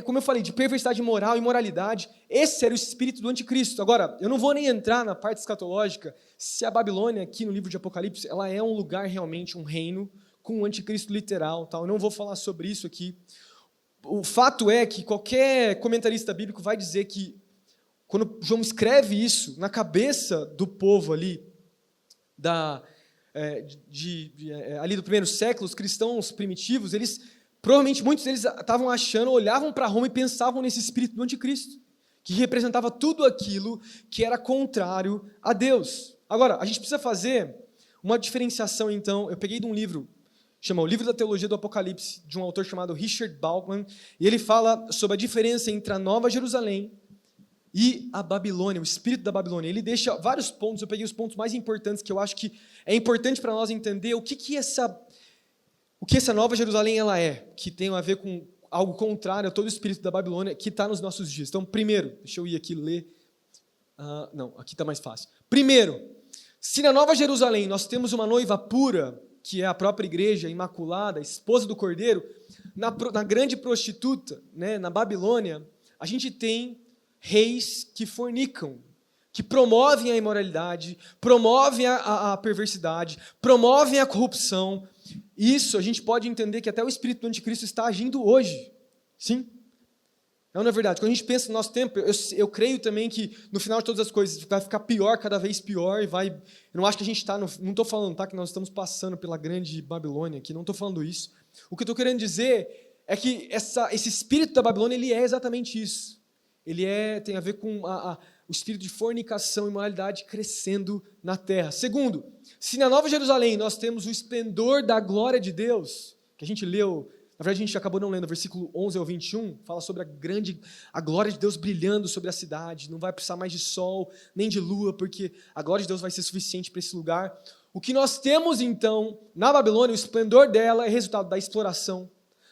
como eu falei, de perversidade moral e imoralidade. Esse era o Espírito do Anticristo. Agora, eu não vou nem entrar na parte escatológica, se a Babilônia, aqui no livro de Apocalipse, ela é um lugar realmente, um reino, com o anticristo literal, tal. Eu não vou falar sobre isso aqui. O fato é que qualquer comentarista bíblico vai dizer que, quando João escreve isso, na cabeça do povo ali, ali do primeiro século, os cristãos primitivos, provavelmente muitos deles estavam achando, olhavam para Roma e pensavam nesse espírito do anticristo, que representava tudo aquilo que era contrário a Deus. Agora, a gente precisa fazer uma diferenciação, então. Eu peguei de um livro, chama O Livro da Teologia do Apocalipse, de um autor chamado Richard Bauckham, e ele fala sobre a diferença entre a Nova Jerusalém e a Babilônia, o espírito da Babilônia. Ele deixa vários pontos, eu peguei os pontos mais importantes, que eu acho que é importante para nós entender o que essa Nova Jerusalém ela é, que tem a ver com algo contrário a todo o espírito da Babilônia, que está nos nossos dias. Então, primeiro, deixa eu ir aqui ler. Não, aqui está mais fácil. Primeiro, se na Nova Jerusalém nós temos uma noiva pura, que é a própria igreja imaculada, a esposa do Cordeiro, na grande prostituta, né, na Babilônia, a gente tem reis que fornicam, que promovem a imoralidade, promovem a perversidade, promovem a corrupção. Isso a gente pode entender que até o espírito do anticristo está agindo hoje. Sim? Não é verdade? Quando a gente pensa no nosso tempo, eu creio também que no final de todas as coisas vai ficar pior, cada vez pior, e vai... Eu não acho que a gente está... Não estou falando, tá, que nós estamos passando pela grande Babilônia aqui, não estou falando isso. O que eu estou querendo dizer é que esse espírito da Babilônia, ele é exatamente isso. Ele tem a ver com o espírito de fornicação e imoralidade crescendo na terra. Segundo, se na Nova Jerusalém nós temos o esplendor da glória de Deus, que a gente leu... Na verdade, a gente acabou não lendo, o versículo 11 ao 21, fala sobre a glória de Deus brilhando sobre a cidade, não vai precisar mais de sol, nem de lua, porque a glória de Deus vai ser suficiente para esse lugar. O que nós temos, então, na Babilônia, o esplendor dela é resultado da exploração,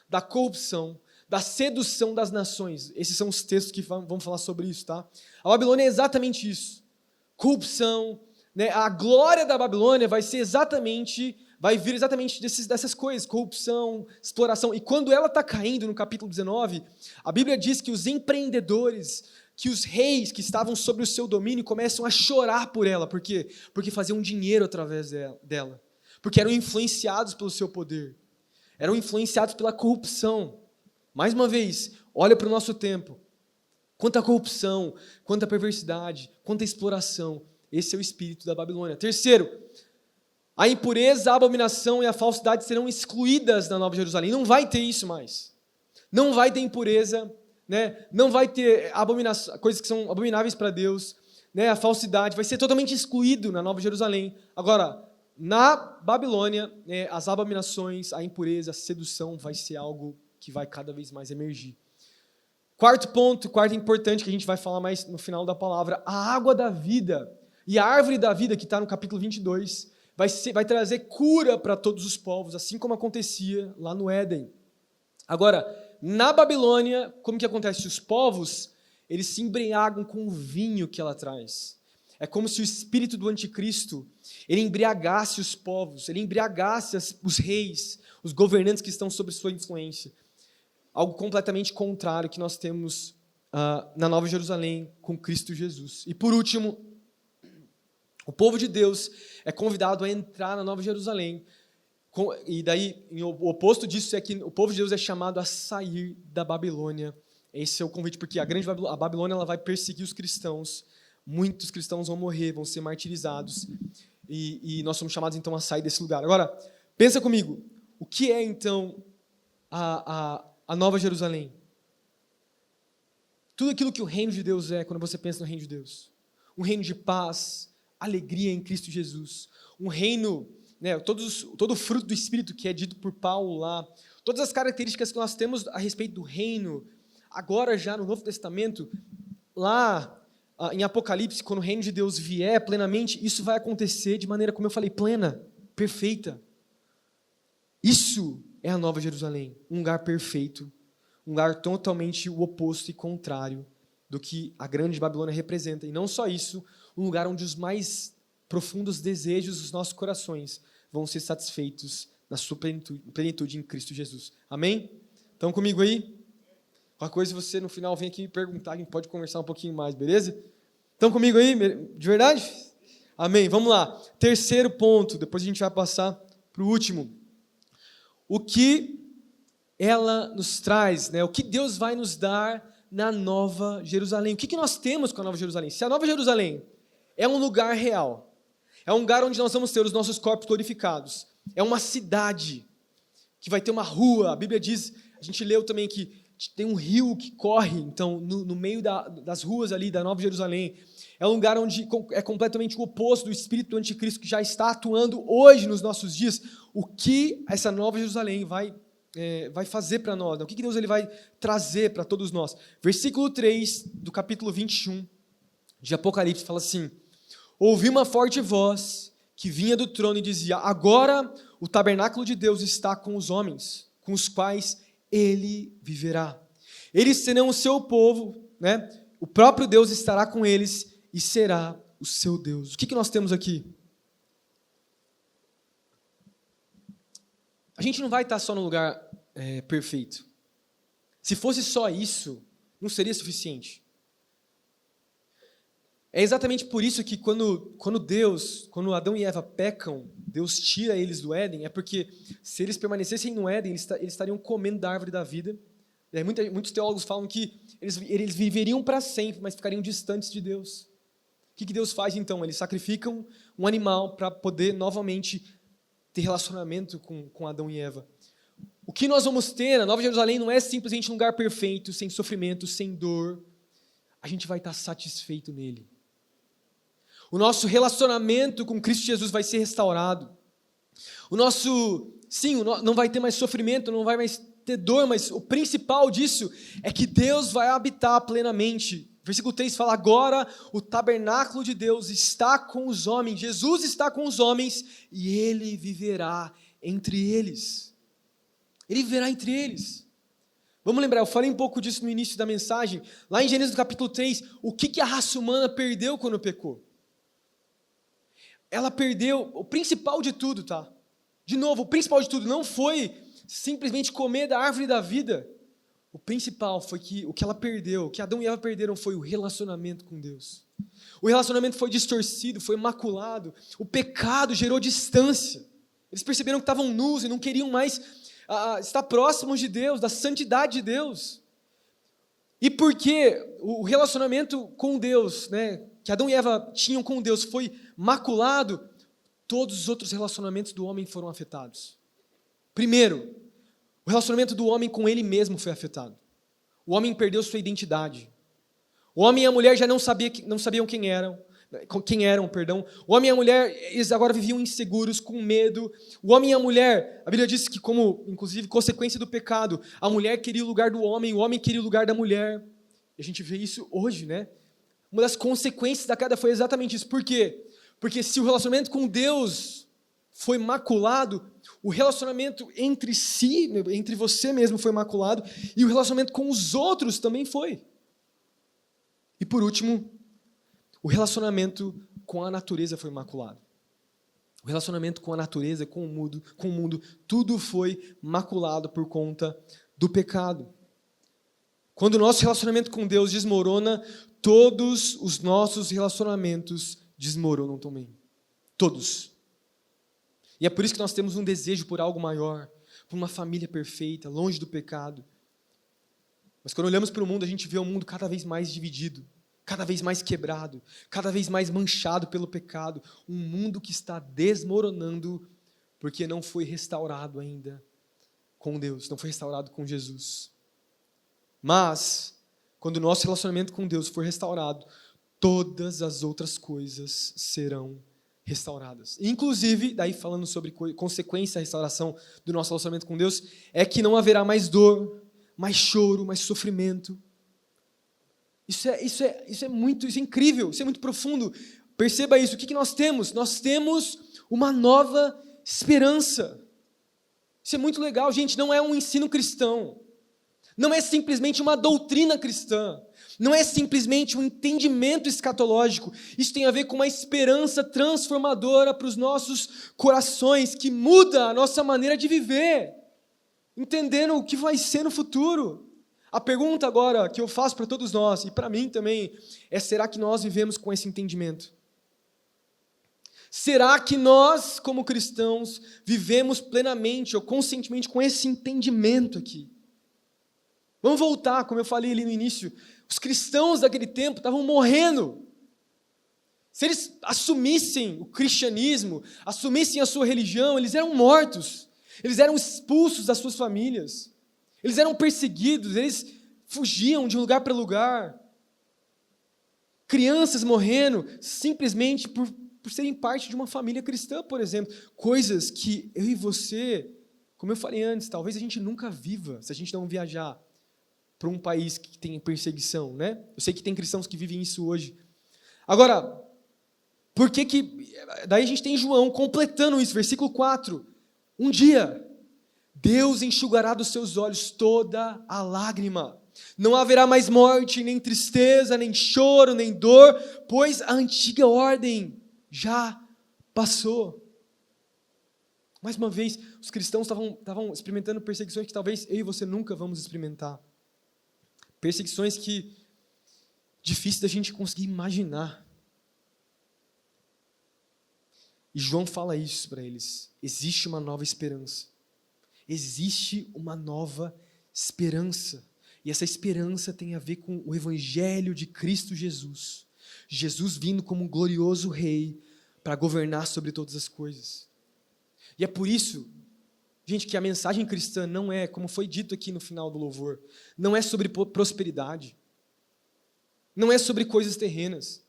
da corrupção, da sedução das nações. Esses são os textos que vão falar sobre isso, tá? A Babilônia é exatamente isso. Corrupção, né? A glória da Babilônia vai vir exatamente dessas coisas, corrupção, exploração. E quando ela está caindo, no capítulo 19, a Bíblia diz que os empreendedores, que os reis que estavam sob o seu domínio começam a chorar por ela. Por quê? Porque faziam dinheiro através dela. Porque eram influenciados pelo seu poder. Eram influenciados pela corrupção. Mais uma vez, olha para o nosso tempo. Quanta corrupção, quanta perversidade, quanta exploração. Esse é o espírito da Babilônia. Terceiro, a impureza, a abominação e a falsidade serão excluídas da Nova Jerusalém. Não vai ter isso mais. Não vai ter impureza, né? Não vai ter coisas que são abomináveis para Deus, né? A falsidade vai ser totalmente excluído na Nova Jerusalém. Agora, na Babilônia, as abominações, a impureza, a sedução vai ser algo que vai cada vez mais emergir. Quarto importante que a gente vai falar mais no final da palavra, a água da vida e a árvore da vida, que está no capítulo 22, vai trazer cura para todos os povos, assim como acontecia lá no Éden. Agora, na Babilônia, como que acontece? Os povos, eles se embriagam com o vinho que ela traz. É como se o espírito do anticristo, ele embriagasse os povos, ele embriagasse os reis, os governantes que estão sob sua influência. Algo completamente contrário que nós temos na Nova Jerusalém com Cristo Jesus. E por último, o povo de Deus é convidado a entrar na Nova Jerusalém. E daí, o oposto disso é que o povo de Deus é chamado a sair da Babilônia. Esse é o convite, porque a Babilônia ela vai perseguir os cristãos. Muitos cristãos vão morrer, vão ser martirizados. E nós somos chamados, então, a sair desse lugar. Agora, pensa comigo. O que é, então, a Nova Jerusalém? Tudo aquilo que o reino de Deus é, quando você pensa no reino de Deus. Um reino de paz, alegria em Cristo Jesus. Um reino, né, todo o fruto do Espírito que é dito por Paulo lá. Todas as características que nós temos a respeito do reino. Agora, já no Novo Testamento, lá em Apocalipse, quando o reino de Deus vier plenamente, isso vai acontecer de maneira, como eu falei, plena, perfeita. Isso é a Nova Jerusalém, um lugar perfeito, um lugar totalmente o oposto e contrário do que a grande Babilônia representa. E não só isso, um lugar onde os mais profundos desejos dos nossos corações vão ser satisfeitos na sua plenitude em Cristo Jesus. Amém? Estão comigo aí? Qualquer coisa, você no final vem aqui me perguntar, a gente pode conversar um pouquinho mais, beleza? Estão comigo aí? De verdade? Amém. Vamos lá. Terceiro ponto, depois a gente vai passar para o último. O que ela nos traz, né? O que Deus vai nos dar na Nova Jerusalém? O que nós temos com a Nova Jerusalém? Se a Nova Jerusalém é um lugar real, é um lugar onde nós vamos ter os nossos corpos glorificados, é uma cidade que vai ter uma rua, a Bíblia diz, a gente leu também que tem um rio que corre, então, no meio das ruas ali da Nova Jerusalém. É um lugar onde é completamente o oposto do espírito do anticristo que já está atuando hoje nos nossos dias. O que essa Nova Jerusalém vai fazer para nós? Né? O que Deus ele vai trazer para todos nós? Versículo 3 do capítulo 21 de Apocalipse fala assim: ouvi uma forte voz que vinha do trono e dizia: agora o tabernáculo de Deus está com os homens, com os quais ele viverá. Eles serão o seu povo, né? O próprio Deus estará com eles e será o seu Deus. O que nós temos aqui? A gente não vai estar só no lugar perfeito. Se fosse só isso, não seria suficiente. É exatamente por isso que quando Adão e Eva pecam, Deus tira eles do Éden, é porque se eles permanecessem no Éden, eles estariam comendo da árvore da vida. E aí, muitos teólogos falam que eles viveriam para sempre, mas ficariam distantes de Deus. O que Deus faz então? Eles sacrificam um animal para poder novamente ter relacionamento com Adão e Eva. O que nós vamos ter na Nova Jerusalém não é simplesmente um lugar perfeito, sem sofrimento, sem dor. A gente vai estar satisfeito nele. O nosso relacionamento com Cristo Jesus vai ser restaurado. Não vai ter mais sofrimento, não vai mais ter dor, mas o principal disso é que Deus vai habitar plenamente. Versículo 3 fala: agora o tabernáculo de Deus está com os homens, Jesus está com os homens e ele viverá entre eles. Ele viverá entre eles. Vamos lembrar, eu falei um pouco disso no início da mensagem, lá em Gênesis capítulo 3, o que a raça humana perdeu quando pecou? Ela perdeu o principal de tudo, tá? De novo, o principal de tudo não foi simplesmente comer da árvore da vida. O principal foi que o que ela perdeu, o que Adão e Eva perderam foi o relacionamento com Deus. O relacionamento foi distorcido, foi maculado. O pecado gerou distância. Eles perceberam que estavam nus e não queriam mais estar próximos de Deus, da santidade de Deus. E porque o relacionamento com Deus, né, que Adão e Eva tinham com Deus foi maculado, todos os outros relacionamentos do homem foram afetados. Primeiro, o relacionamento do homem com ele mesmo foi afetado. O homem perdeu sua identidade. O homem e a mulher já não sabiam quem eram. O homem e a mulher, eles agora viviam inseguros, com medo. O homem e a mulher, a Bíblia diz que como, inclusive, consequência do pecado, a mulher queria o lugar do homem, o homem queria o lugar da mulher. E a gente vê isso hoje, né? Uma das consequências da queda foi exatamente isso. Por quê? Porque se o relacionamento com Deus foi maculado, o relacionamento entre si, entre você mesmo foi maculado, e o relacionamento com os outros também foi. E por último, o relacionamento com a natureza foi maculado. O relacionamento com a natureza, com o mundo, tudo foi maculado por conta do pecado. Quando o nosso relacionamento com Deus desmorona, todos os nossos relacionamentos desmoronam também. Todos. E é por isso que nós temos um desejo por algo maior, por uma família perfeita, longe do pecado. Mas quando olhamos para o mundo, a gente vê o mundo cada vez mais dividido, cada vez mais quebrado, cada vez mais manchado pelo pecado. Um mundo que está desmoronando porque não foi restaurado ainda com Deus, não foi restaurado com Jesus. Mas, quando o nosso relacionamento com Deus for restaurado, todas as outras coisas serão restauradas. Inclusive, daí falando sobre consequência da restauração do nosso relacionamento com Deus, é que não haverá mais dor, mais choro, mais sofrimento. Isso é incrível, isso é muito profundo. Perceba isso. O que nós temos? Nós temos uma nova esperança. Isso é muito legal, gente, não é um ensino cristão. Não é simplesmente uma doutrina cristã. Não é simplesmente um entendimento escatológico. Isso tem a ver com uma esperança transformadora para os nossos corações, que muda a nossa maneira de viver, entendendo o que vai ser no futuro. A pergunta agora que eu faço para todos nós, e para mim também, é: será que nós vivemos com esse entendimento? Será que nós, como cristãos, vivemos plenamente ou conscientemente com esse entendimento aqui? Vamos voltar, como eu falei ali no início, os cristãos daquele tempo estavam morrendo. Se eles assumissem o cristianismo, assumissem a sua religião, eles eram mortos, eles eram expulsos das suas famílias, eles eram perseguidos, eles fugiam de lugar para lugar. Crianças morrendo simplesmente por serem parte de uma família cristã, por exemplo. Coisas que eu e você, como eu falei antes, talvez a gente nunca viva se a gente não viajar para um país que tem perseguição, né? Eu sei que tem cristãos que vivem isso hoje. Agora, por que que... Daí a gente tem João completando isso, versículo 4. Um dia, Deus enxugará dos seus olhos toda a lágrima. Não haverá mais morte, nem tristeza, nem choro, nem dor, pois a antiga ordem já passou. Mais uma vez, os cristãos estavam experimentando perseguições que talvez eu e você nunca vamos experimentar. Perseguições que difícil da gente conseguir imaginar. E João fala isso para eles. Existe uma nova esperança. Existe uma nova esperança. E essa esperança tem a ver com o evangelho de Cristo Jesus. Jesus vindo como um glorioso rei para governar sobre todas as coisas. E é por isso, gente, que a mensagem cristã não é, como foi dito aqui no final do louvor, não é sobre prosperidade, não é sobre coisas terrenas,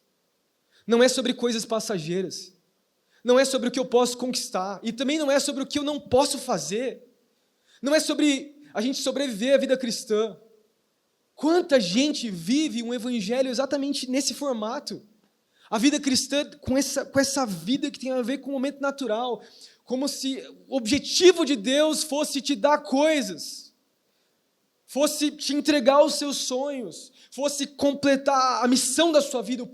não é sobre coisas passageiras, não é sobre o que eu posso conquistar, e também não é sobre o que eu não posso fazer, não é sobre a gente sobreviver à vida cristã. Quanta gente vive um evangelho exatamente nesse formato? A vida cristã com essa vida que tem a ver com o momento natural, como se o objetivo de Deus fosse te dar coisas, fosse te entregar os seus sonhos, fosse completar a missão da sua vida.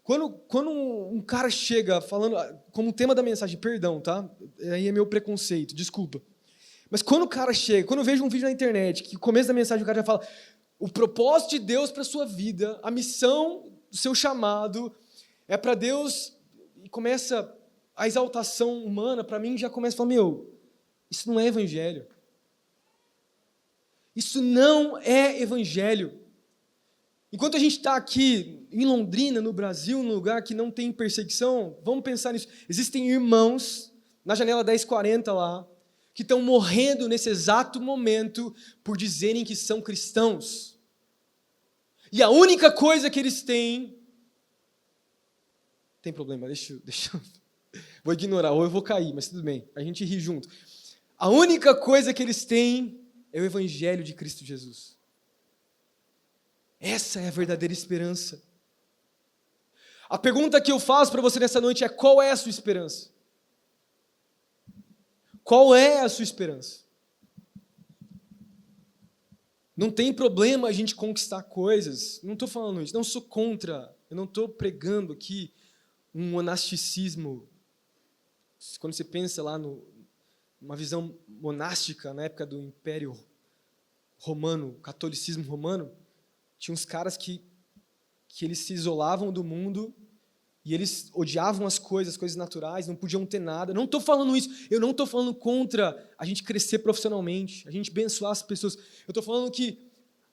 Quando um cara chega falando, como tema da mensagem, perdão, tá? Aí é meu preconceito, desculpa. Mas quando o cara chega, quando eu vejo um vídeo na internet, que no começo da mensagem o cara já fala, o propósito de Deus para a sua vida, a missão do seu chamado, é para Deus, e começa a exaltação humana, para mim já começa a falar, isso não é evangelho. Isso não é evangelho. Enquanto a gente está aqui em Londrina, no Brasil, num lugar que não tem perseguição, vamos pensar nisso. Existem irmãos na janela 1040 lá, que estão morrendo nesse exato momento por dizerem que são cristãos. E a única coisa que eles têm... Tem problema, deixa eu... Vou ignorar, ou eu vou cair, mas tudo bem, a gente ri junto. A única coisa que eles têm é o evangelho de Cristo Jesus. Essa é a verdadeira esperança. A pergunta que eu faço para você nessa noite é: qual é a sua esperança? Qual é a sua esperança? Não tem problema a gente conquistar coisas, não estou falando isso, não sou contra, eu não estou pregando aqui um monasticismo. Quando você pensa lá numa visão monástica, na época do Império Romano, catolicismo romano, tinha uns caras que eles se isolavam do mundo e eles odiavam as coisas naturais, não podiam ter nada. Não estou falando isso, eu não estou falando contra a gente crescer profissionalmente, a gente abençoar as pessoas. Eu estou falando que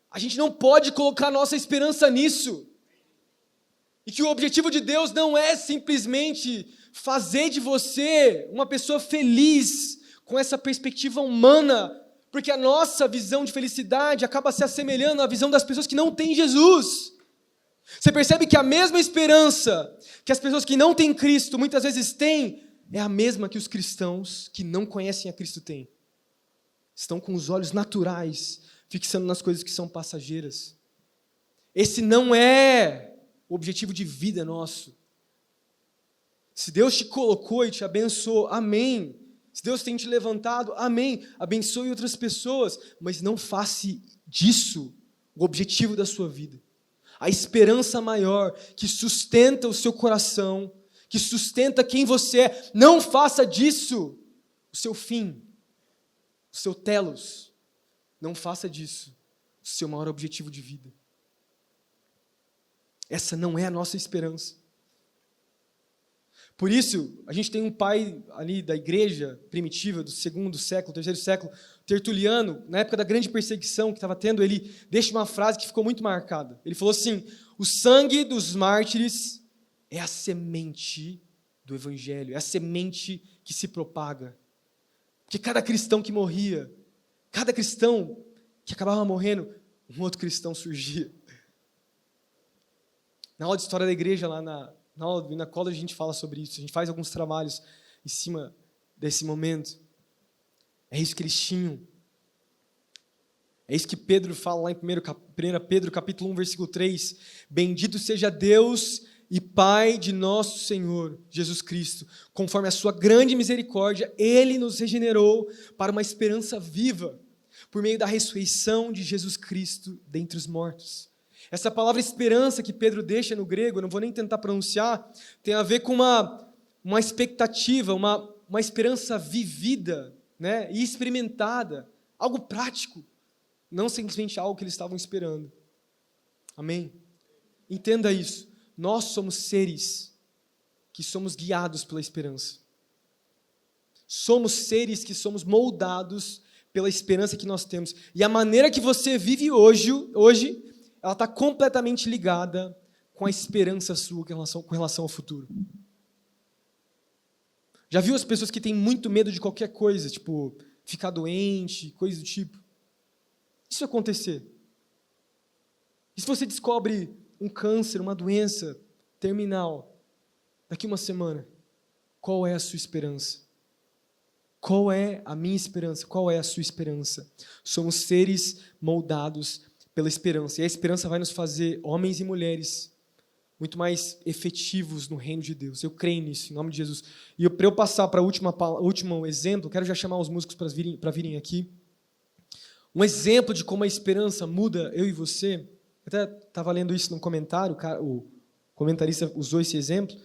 a gente não pode colocar nossa esperança nisso. E que o objetivo de Deus não é simplesmente fazer de você uma pessoa feliz com essa perspectiva humana, porque a nossa visão de felicidade acaba se assemelhando à visão das pessoas que não têm Jesus. Você percebe que a mesma esperança que as pessoas que não têm Cristo muitas vezes têm, é a mesma que os cristãos que não conhecem a Cristo têm. Estão com os olhos naturais, fixando nas coisas que são passageiras. Esse não é o objetivo de vida nosso. Se Deus te colocou e te abençoou, amém. Se Deus tem te levantado, amém. Abençoe outras pessoas, mas não faça disso o objetivo da sua vida. A esperança maior que sustenta o seu coração, que sustenta quem você é, não faça disso o seu fim, o seu telos. Não faça disso o seu maior objetivo de vida. Essa não é a nossa esperança. Por isso, a gente tem um pai ali da igreja primitiva, do 2º século, 3º século, Tertuliano, na época da grande perseguição que estava tendo, ele deixa uma frase que ficou muito marcada. Ele falou assim: o sangue dos mártires é a semente do evangelho, é a semente que se propaga. Porque cada cristão que morria, cada cristão que acabava morrendo, um outro cristão surgia. Na aula de história da igreja, lá na aula na college, a gente fala sobre isso. A gente faz alguns trabalhos em cima desse momento. É isso que eles tinham. É isso que Pedro fala lá em 1 Pedro, capítulo 1, versículo 3. Bendito seja Deus e Pai de nosso Senhor Jesus Cristo. Conforme a sua grande misericórdia, Ele nos regenerou para uma esperança viva, por meio da ressurreição de Jesus Cristo dentre os mortos. Essa palavra esperança que Pedro deixa no grego, eu não vou nem tentar pronunciar, tem a ver com uma expectativa, uma esperança vivida, né, e experimentada, algo prático, não simplesmente algo que eles estavam esperando. Amém? Entenda isso. Nós somos seres que somos guiados pela esperança. Somos seres que somos moldados pela esperança que nós temos. E a maneira que você vive hoje ela está completamente ligada com a esperança sua com relação ao futuro. Já viu as pessoas que têm muito medo de qualquer coisa, tipo, ficar doente, coisa do tipo? Isso acontecer. E se você descobre um câncer, uma doença terminal, daqui uma semana, qual é a sua esperança? Qual é a minha esperança? Qual é a sua esperança? Somos seres moldados pela esperança. E a esperança vai nos fazer homens e mulheres muito mais efetivos no reino de Deus. Eu creio nisso, em nome de Jesus. E para eu passar para o último exemplo, quero já chamar os músicos para virem aqui. Um exemplo de como a esperança muda eu e você. Eu até estava lendo isso num comentário, o comentarista usou esse exemplo.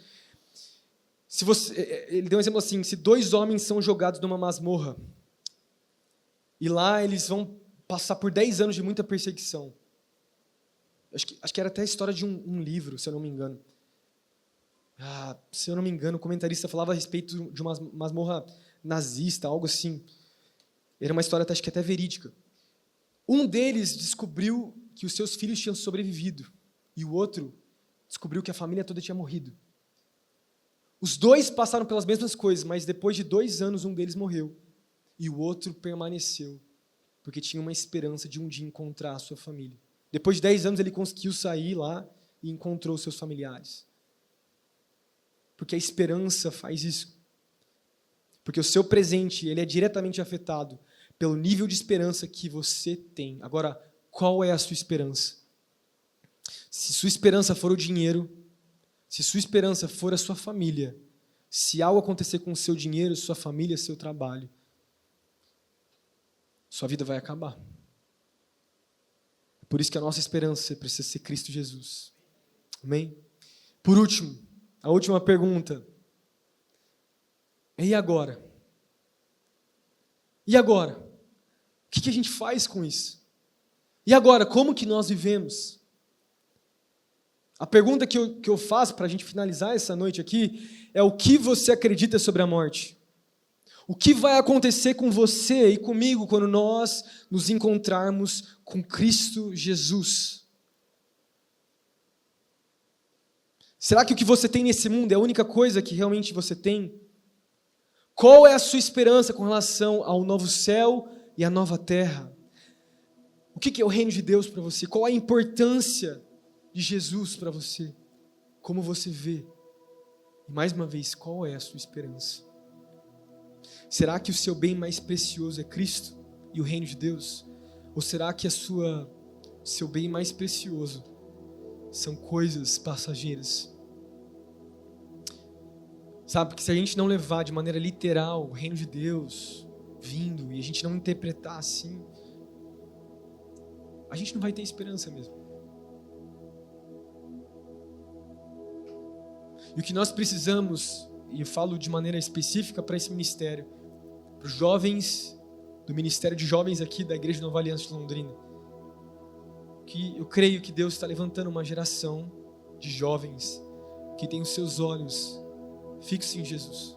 Ele deu um exemplo assim: se 2 homens são jogados numa masmorra, e lá eles vão passar por 10 anos de muita perseguição. Acho que era até a história de um livro, se eu não me engano. Se eu não me engano, o comentarista falava a respeito de uma masmorra nazista, algo assim. Era uma história, acho que até verídica. Um deles descobriu que os seus filhos tinham sobrevivido, e o outro descobriu que a família toda tinha morrido. Os 2 passaram pelas mesmas coisas, mas depois de 2 anos um deles morreu, e o outro permaneceu, porque tinha uma esperança de um dia encontrar a sua família. Depois de 10 anos ele conseguiu sair lá e encontrou seus familiares. Porque a esperança faz isso. Porque o seu presente, ele é diretamente afetado pelo nível de esperança que você tem. Agora, qual é a sua esperança? Se sua esperança for o dinheiro, se sua esperança for a sua família, se algo acontecer com o seu dinheiro, sua família, seu trabalho, sua vida vai acabar. Por isso que a nossa esperança precisa ser Cristo Jesus. Amém? Por último, a última pergunta. E agora? E agora? O que a gente faz com isso? E agora, como que nós vivemos? A pergunta que eu faço para a gente finalizar essa noite aqui é: o que você acredita sobre a morte? O que vai acontecer com você e comigo quando nós nos encontrarmos com Cristo Jesus? Será que o que você tem nesse mundo é a única coisa que realmente você tem? Qual é a sua esperança com relação ao novo céu e à nova terra? O que é o reino de Deus para você? Qual a importância de Jesus para você? Como você vê? E mais uma vez, qual é a sua esperança? Será que o seu bem mais precioso é Cristo e o reino de Deus? Ou será que seu bem mais precioso são coisas passageiras? Sabe, porque se a gente não levar de maneira literal o reino de Deus vindo e a gente não interpretar assim, a gente não vai ter esperança mesmo. E o que nós precisamos, e eu falo de maneira específica para esse ministério, para os jovens do Ministério de Jovens aqui da Igreja Nova Aliança de Londrina, que eu creio que Deus está levantando uma geração de jovens que tem os seus olhos fixos em Jesus,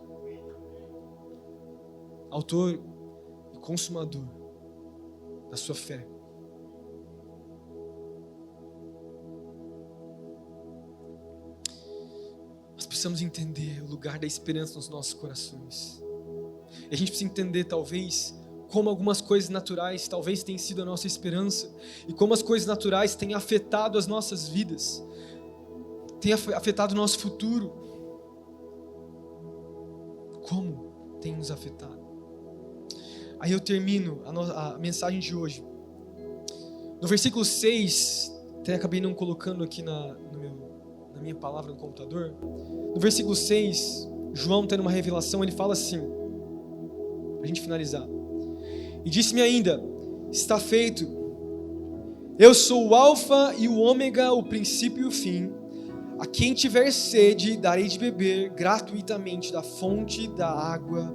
autor e consumador da sua fé. Nós precisamos entender o lugar da esperança nos nossos corações. E a gente precisa entender, talvez, como algumas coisas naturais talvez tenham sido a nossa esperança e como as coisas naturais têm afetado as nossas vidas, têm afetado o nosso futuro. Como tem nos afetado? Aí eu termino a mensagem de hoje. No versículo 6, até acabei não colocando aqui na minha palavra no computador. No versículo 6, João tendo uma revelação, ele fala assim, para a gente finalizar. E disse-me ainda, está feito, eu sou o alfa e o ômega, o princípio e o fim. A quem tiver sede, darei de beber gratuitamente da fonte da água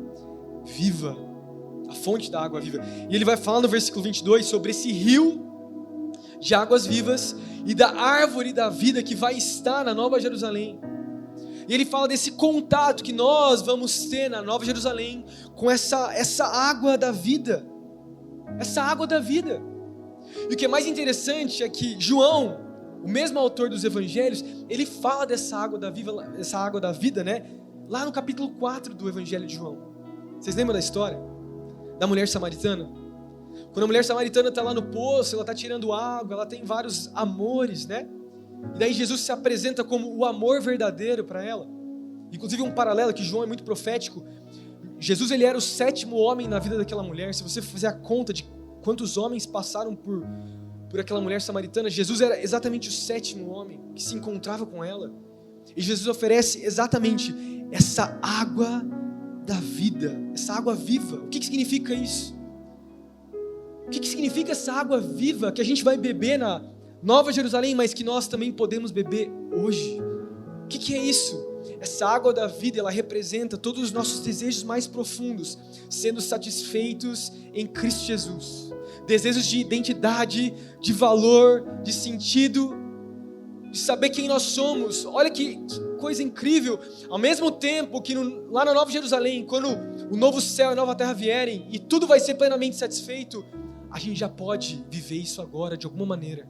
viva. A fonte da água viva. E ele vai falar no versículo 22 sobre esse rio de águas vivas e da árvore da vida que vai estar na Nova Jerusalém. E ele fala desse contato que nós vamos ter na Nova Jerusalém com essa água da vida. Essa água da vida. E o que é mais interessante é que João, o mesmo autor dos evangelhos, ele fala dessa água da vida, né? Lá no capítulo 4 do evangelho de João. Vocês lembram da história? Da mulher samaritana? Quando a mulher samaritana está lá no poço, ela está tirando água, ela tem vários amores, né? E daí Jesus se apresenta como o amor verdadeiro para ela. Inclusive um paralelo que João é muito profético. Jesus, ele era o 7º homem na vida daquela mulher. Se você fizer a conta de quantos homens passaram por aquela mulher samaritana, Jesus era exatamente o 7º homem que se encontrava com ela. E Jesus oferece exatamente essa água da vida, essa água viva. O que significa isso? O que significa essa água viva que a gente vai beber na Nova Jerusalém, mas que nós também podemos beber hoje? O que é isso? Essa água da vida, ela representa todos os nossos desejos mais profundos sendo satisfeitos em Cristo Jesus. Desejos de identidade, de valor, de sentido, de saber quem nós somos. Olha que coisa incrível. Ao mesmo tempo que lá na Nova Jerusalém, quando o novo céu e a nova terra vierem e tudo vai ser plenamente satisfeito, a gente já pode viver isso agora de alguma maneira.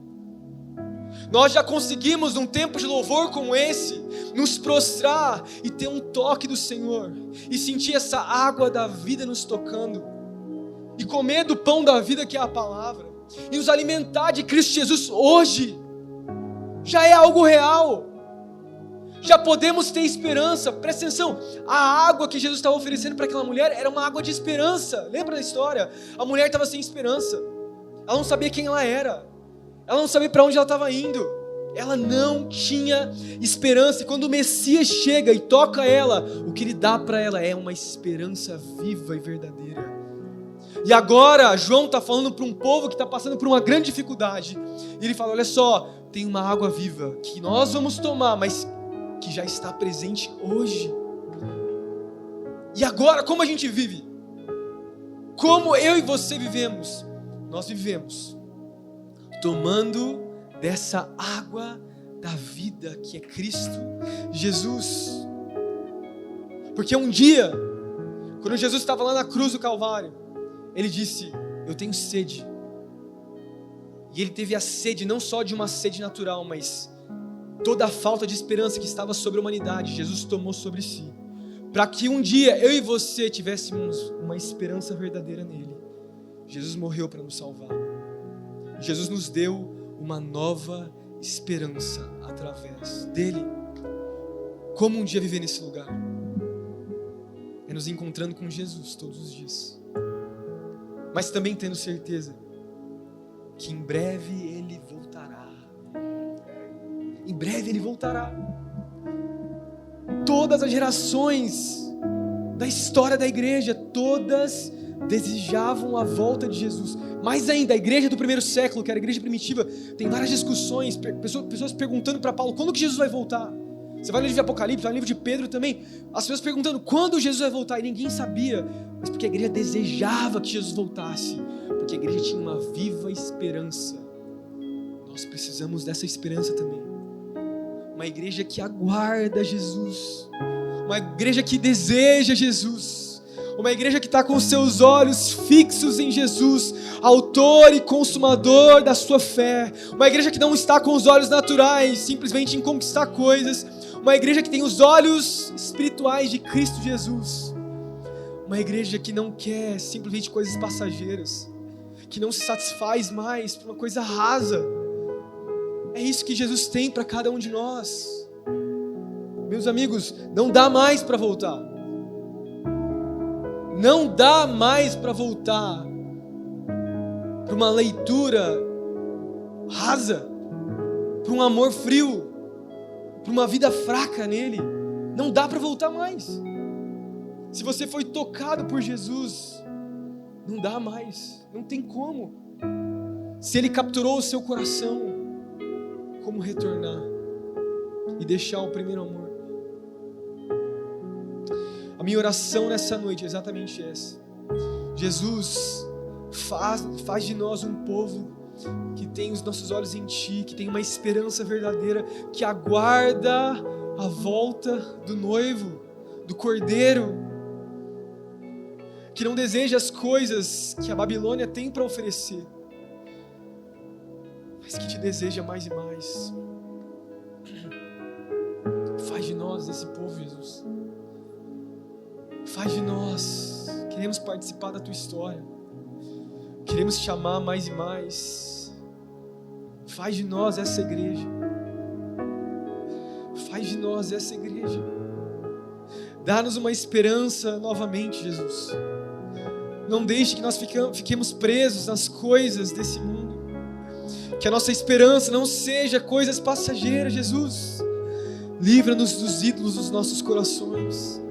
Nós já conseguimos, num tempo de louvor como esse, nos prostrar e ter um toque do Senhor e sentir essa água da vida nos tocando e comer do pão da vida que é a palavra e nos alimentar de Cristo Jesus hoje. Já é algo real. Já podemos ter esperança. Presta atenção, a água que Jesus estava oferecendo para aquela mulher era uma água de esperança. Lembra da história? A mulher estava sem esperança. Ela não sabia quem ela era. Ela não sabia para onde ela estava indo. Ela não tinha esperança. E quando o Messias chega e toca ela, o que ele dá para ela é uma esperança viva e verdadeira. E agora, João está falando para um povo que está passando por uma grande dificuldade. E ele fala, olha só, tem uma água viva que nós vamos tomar, mas que já está presente hoje. E agora, como a gente vive? Como eu e você vivemos? Nós vivemos tomando dessa água da vida que é Cristo Jesus. Porque um dia, quando Jesus estava lá na cruz do Calvário, ele disse, eu tenho sede. E ele teve a sede, não só de uma sede natural, mas toda a falta de esperança que estava sobre a humanidade, Jesus tomou sobre si. Para que um dia eu e você tivéssemos uma esperança verdadeira nele. Jesus morreu para nos salvar. Jesus nos deu uma nova esperança através dele. Como um dia viver nesse lugar? É nos encontrando com Jesus todos os dias. Mas também tendo certeza que em breve ele voltará. Em breve ele voltará. Todas as gerações da história da igreja, todas desejavam a volta de Jesus. Mais ainda, a igreja do primeiro século, que era a igreja primitiva, tem várias discussões, pessoas perguntando para Paulo, quando que Jesus vai voltar? Você vai no livro de Apocalipse, vai no livro de Pedro também, as pessoas perguntando, quando Jesus vai voltar? E ninguém sabia, mas porque a igreja desejava que Jesus voltasse, porque a igreja tinha uma viva esperança. Nós precisamos dessa esperança também. Uma igreja que aguarda Jesus, uma igreja que deseja Jesus, uma igreja que está com seus olhos fixos em Jesus, autor e consumador da sua fé, uma igreja que não está com os olhos naturais, simplesmente em conquistar coisas, uma igreja que tem os olhos espirituais de Cristo Jesus, uma igreja que não quer simplesmente coisas passageiras, que não se satisfaz mais por uma coisa rasa. É isso que Jesus tem para cada um de nós. Meus amigos, não dá mais para voltar. Não dá mais para voltar para uma leitura rasa, para um amor frio, para uma vida fraca nele. Não dá para voltar mais. Se você foi tocado por Jesus, não dá mais. Não tem como. Se ele capturou o seu coração, como retornar e deixar o primeiro amor? A minha oração nessa noite é exatamente essa. Jesus, faz de nós um povo que tem os nossos olhos em Ti, que tem uma esperança verdadeira, que aguarda a volta do noivo, do cordeiro, que não deseja as coisas que a Babilônia tem para oferecer, mas que te deseja mais e mais. Faz de nós esse povo, Jesus. Faz de nós. Queremos participar da Tua história. Queremos te amar mais e mais. Faz de nós essa igreja. Faz de nós essa igreja. Dá-nos uma esperança novamente, Jesus. Não deixe que nós fiquemos presos nas coisas desse mundo. Que a nossa esperança não seja coisas passageiras, Jesus. Livra-nos dos ídolos dos nossos corações.